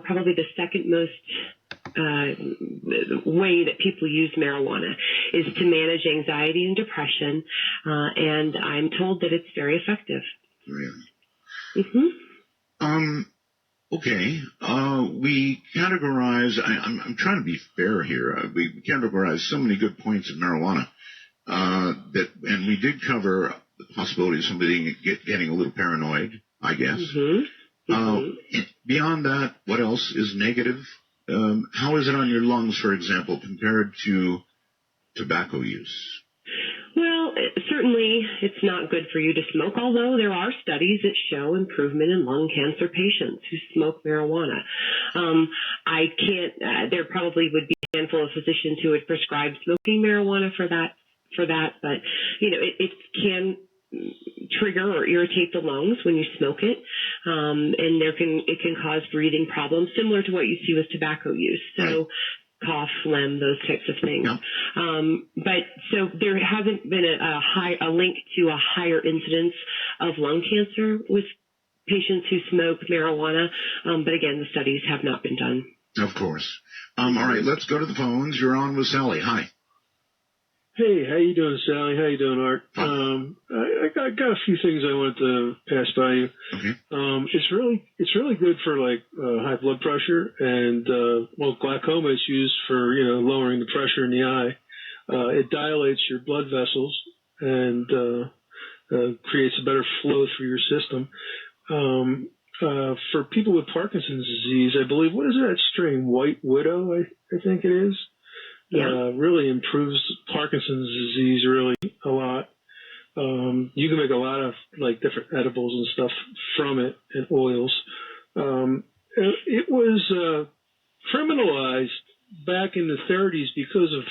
probably the second most way that people use marijuana is to manage anxiety and depression. And I'm told that it's very effective. Really? Mm-hmm. Okay. We categorize, I'm trying to be fair here. We categorize so many good points of marijuana, and we did cover the possibility of somebody getting a little paranoid, I guess. Beyond that, what else is negative? How is it on your lungs, for example, compared to tobacco use? Well, certainly it's not good for you to smoke, although there are studies that show improvement in lung cancer patients who smoke marijuana. I can't, there probably would be a handful of physicians who would prescribe smoking marijuana for that for that, but it can trigger or irritate the lungs when you smoke it, and it can cause breathing problems similar to what you see with tobacco use. So cough, phlegm, those types of things. But so there hasn't been a link to a higher incidence of lung cancer with patients who smoke marijuana. But again, the studies have not been done. Of course. All right, let's go to the phones. You're on with Sally. Hi. Hey, how you doing, Sally? How you doing, Art? I got a few things I wanted to pass by you. Okay. It's really good for like high blood pressure and glaucoma is used for lowering the pressure in the eye. It dilates your blood vessels and creates a better flow through your system. For people with Parkinson's disease, I believe, what is that strain? White Widow, I think it is. Really improves Parkinson's disease really a lot. You can make a lot of like different edibles and stuff from it and oils. It was criminalized back in the 30s because of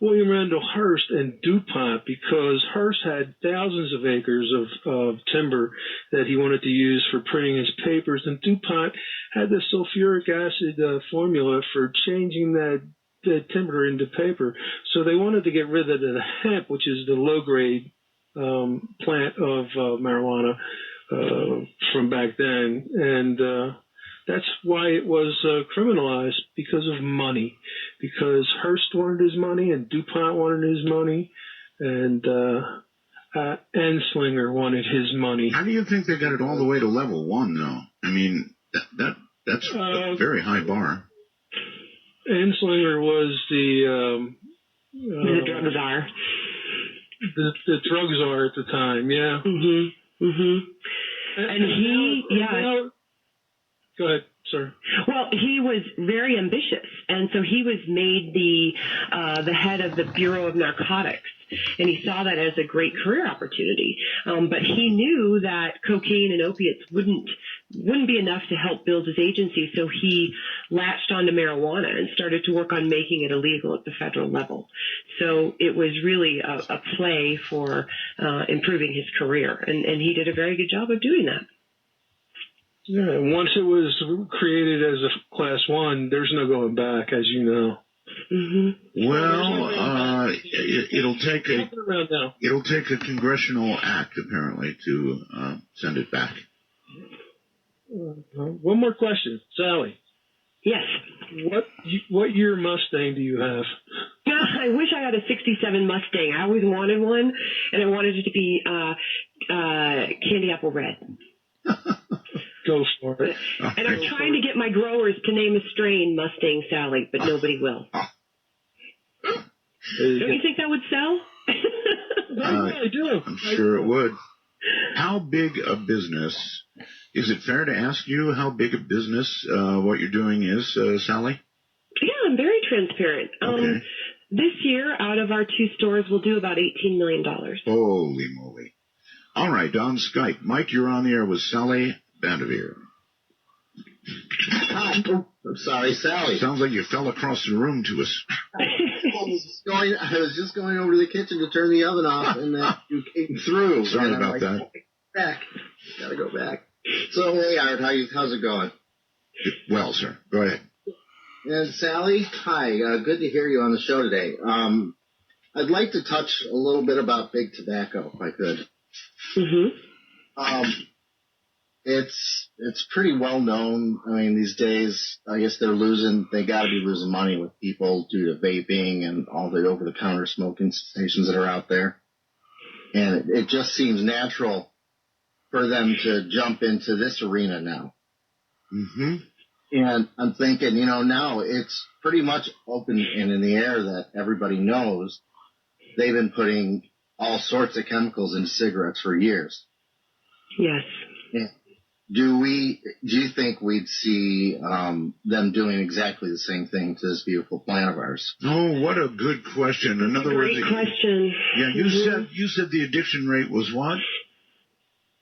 William Randall Hearst and DuPont, because Hearst had thousands of acres of timber that he wanted to use for printing his papers, and DuPont had the sulfuric acid formula for changing the timber into paper. So they wanted to get rid of the hemp, which is the low-grade plant of marijuana from back then. And that's why it was criminalized, because of money. Because Hearst wanted his money, and DuPont wanted his money, and Enslinger wanted his money. How do you think they got it all the way to level 1, though? I mean, that's a very high bar. Enslinger was the drug czar. The drug czar at the time, yeah. And go ahead, sir. Well, he was very ambitious, and so he was made the head of the Bureau of Narcotics, and he saw that as a great career opportunity. But he knew that cocaine and opiates wouldn't be enough to help build his agency, so he latched onto marijuana and started to work on making it illegal at the federal level. So it was really a play for improving his career, and he did a very good job of doing that. Yeah, once it was created as a Class 1, there's no going back, as you know. Well, it'll take a congressional act, apparently, to send it back. One more question, Sally. Yes. What year Mustang do you have? I wish I had a 67 Mustang. I always wanted one, and I wanted it to be candy apple red. Go for it. And I'm trying to get my growers to name a strain Mustang Sally, but nobody will. Don't you think that would sell? I do. I'm sure it would. How big a business, is it fair to ask you how big a business what you're doing is, Sally? Yeah, I'm very transparent. Okay. This year, out of our 2 stores, we'll do about $18 million. Holy moly. All right, on Skype. Mike, you're on the air with Sally Vanderveer. Hi. I'm sorry, Sally. Sounds like you fell across the room to us. I was just going over to the kitchen to turn the oven off, and then you came through. Sorry about that. Back. Gotta go back. So, hey, Art, how's it going? Well, sir, go ahead. And Sally, hi. Good to hear you on the show today. I'd like to touch a little bit about big tobacco, if I could. It's pretty well known. I mean, these days, I guess they got to be losing money with people due to vaping and all the over-the-counter smoking stations that are out there. And it just seems natural for them to jump into this arena now. And I'm thinking, now it's pretty much open and in the air that everybody knows they've been putting all sorts of chemicals into cigarettes for years. Yes. And do you think we'd see them doing exactly the same thing to this beautiful plant of ours? Oh, what a good question. In other words, great question. Yeah, you said the addiction rate was what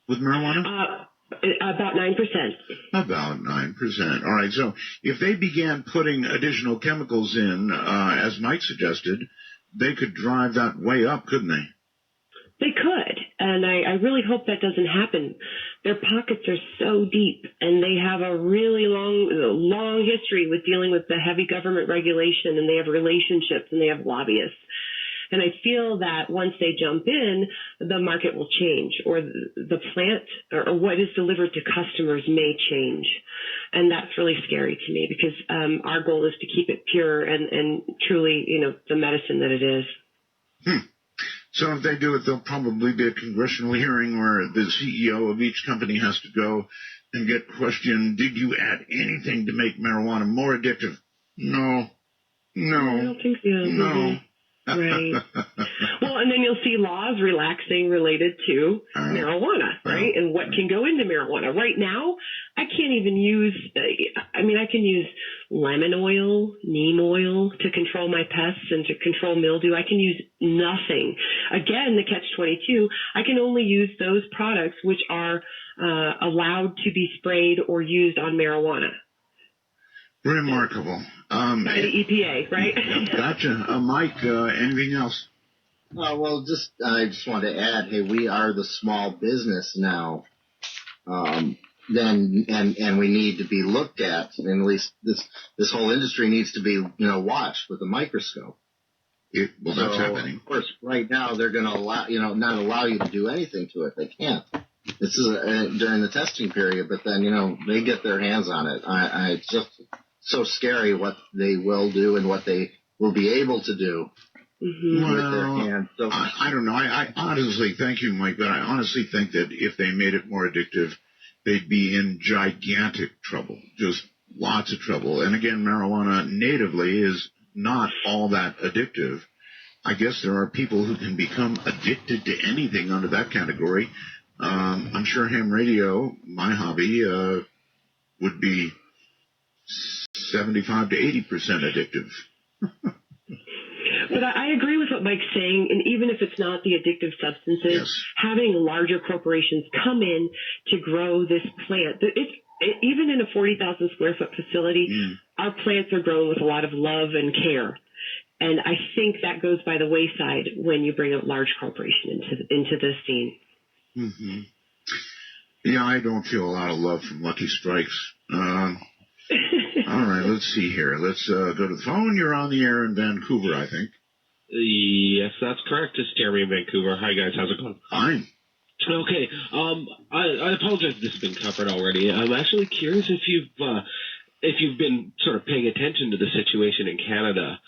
with marijuana? About 9%. About 9%. All right. So if they began putting additional chemicals in, as Mike suggested, they could drive that way up, couldn't they? They could, and I really hope that doesn't happen. Their pockets are so deep, and they have a really long history with dealing with the heavy government regulation, and they have relationships, and they have lobbyists. And I feel that once they jump in, the market will change, or the plant or what is delivered to customers may change. And that's really scary to me because our goal is to keep it pure and truly, the medicine that it is. So if they do it, there'll probably be a congressional hearing where the CEO of each company has to go and get questioned, did you add anything to make marijuana more addictive? No. I don't think so. No. Right. Well, and then you'll see laws relaxing related to marijuana, right? And what can go into marijuana. Right now, I can't even use, I can use lemon oil, neem oil to control my pests and to control mildew. I can use nothing. Again, the catch-22, I can only use those products which are allowed to be sprayed or used on marijuana. Remarkable. By the EPA, right? Gotcha. Mike, anything else? Well, I just wanted to add, hey, we are the small business now. Then we need to be looked at, and at least this whole industry needs to be, watched with a microscope. That's happening. Of course, right now they're going to not allow you to do anything to it. They can't. This is during the testing period, but then they get their hands on it. It's just so scary what they will do and what they will be able to do with their hands. So, I don't know. I honestly, thank you, Mike, but I honestly think that if they made it more addictive, they'd be in gigantic trouble, just lots of trouble. And again, marijuana natively is not all that addictive. I guess there are people who can become addicted to anything under that category. I'm sure ham radio, my hobby, would be 75 to 80% addictive. But I agree with what Mike's saying, and even if it's not the addictive substances, having larger corporations come in to grow this plant, even in a 40,000 square foot facility, our plants are grown with a lot of love and care. And I think that goes by the wayside when you bring a large corporation into the scene. Mm-hmm. Yeah, I don't feel a lot of love from Lucky Strikes. All right, let's see here. Let's go to the phone. You're on the air in Vancouver, I think. Yes, that's correct. It's Jeremy in Vancouver. Hi, guys. How's it going? Fine. Okay. I apologize if this has been covered already. I'm actually curious if you've been sort of paying attention to the situation in Canada,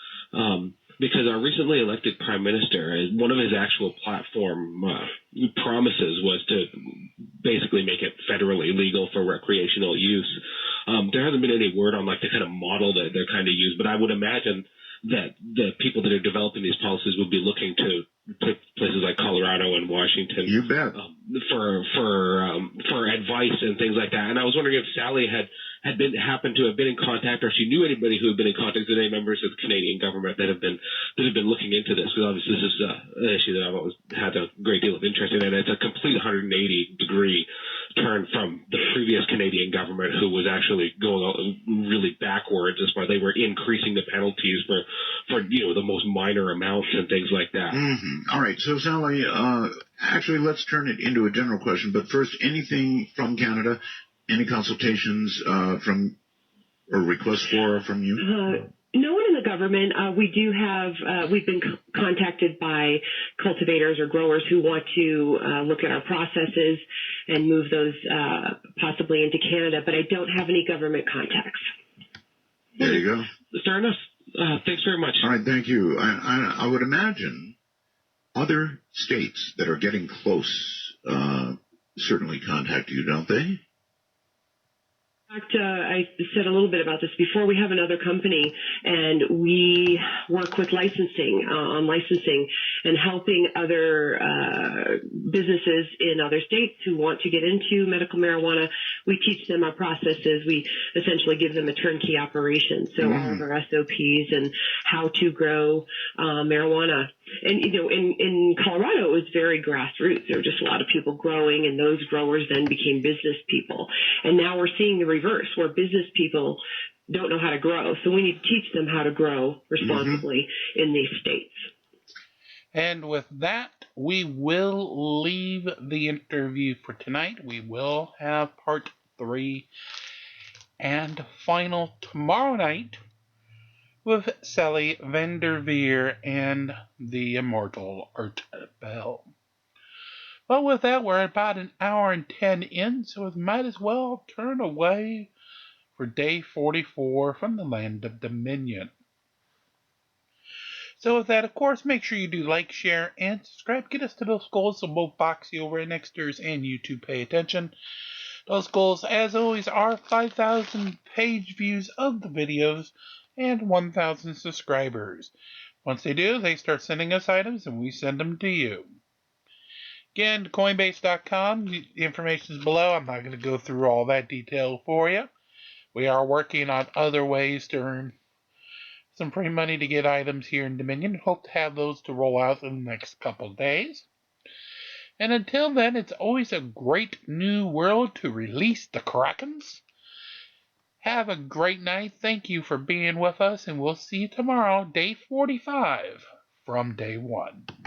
because our recently elected Prime Minister, one of his actual platform promises was to basically make it federally legal for recreational use. There hasn't been any word on the kind of model that they're kind of use, but I would imagine that the people that are developing these policies would be looking to places like Colorado and Washington. You bet. For advice and things like that. And I was wondering if Sally happened to have been in contact, or if she knew anybody who had been in contact with any members of the Canadian government that have been looking into this, because obviously this is an issue that I've always had a great deal of interest in, and it's a complete 180-degree turn from the previous Canadian government, who was actually going really backwards as far as they were increasing the penalties for the most minor amounts and things like that. Mm-hmm. All right, so Sally, actually let's turn it into a general question, but first, anything from Canada? Any consultations from or requests from you? No one in the government. We do have, we've been contacted by cultivators or growers who want to look at our processes and move those possibly into Canada, but I don't have any government contacts. There you go. Fair enough. Thanks very much. All right, thank you. I would imagine other states that are getting close certainly contact you, don't they? In fact, I said a little bit about this before. We have another company, and we work with licensing, on licensing and helping other businesses in other states who want to get into medical marijuana. We teach them our processes. We essentially give them a turnkey operation. So all of our SOPs and how to grow marijuana. And, in Colorado, it was very grassroots. There were just a lot of people growing, and those growers then became business people. And now we're seeing the reverse, where business people don't know how to grow. So we need to teach them how to grow responsibly in these states. And with that, we will leave the interview for tonight. We will have part 3 and final tomorrow night with Sally Vanderveer and the immortal Art Bell. Well, with that, we're about an hour and 10 in, so we might as well turn away for day 44 from the land of Dominion. So with that, of course, make sure you do like, share, and subscribe. Get us to those goals on both Boxy over at Nexters and YouTube. Pay attention. Those goals, as always, are 5,000 page views of the videos and 1,000 subscribers. Once they do, they start sending us items, and we send them to you. Again, CoinBase.com. The information is below. I'm not going to go through all that detail for you. We are working on other ways to earn some free money to get items here in Dominion. Hope to have those to roll out in the next couple days. And until then, it's always a great new world to release the Krakens. Have a great night. Thank you for being with us, and we'll see you tomorrow, day 45 from day 1.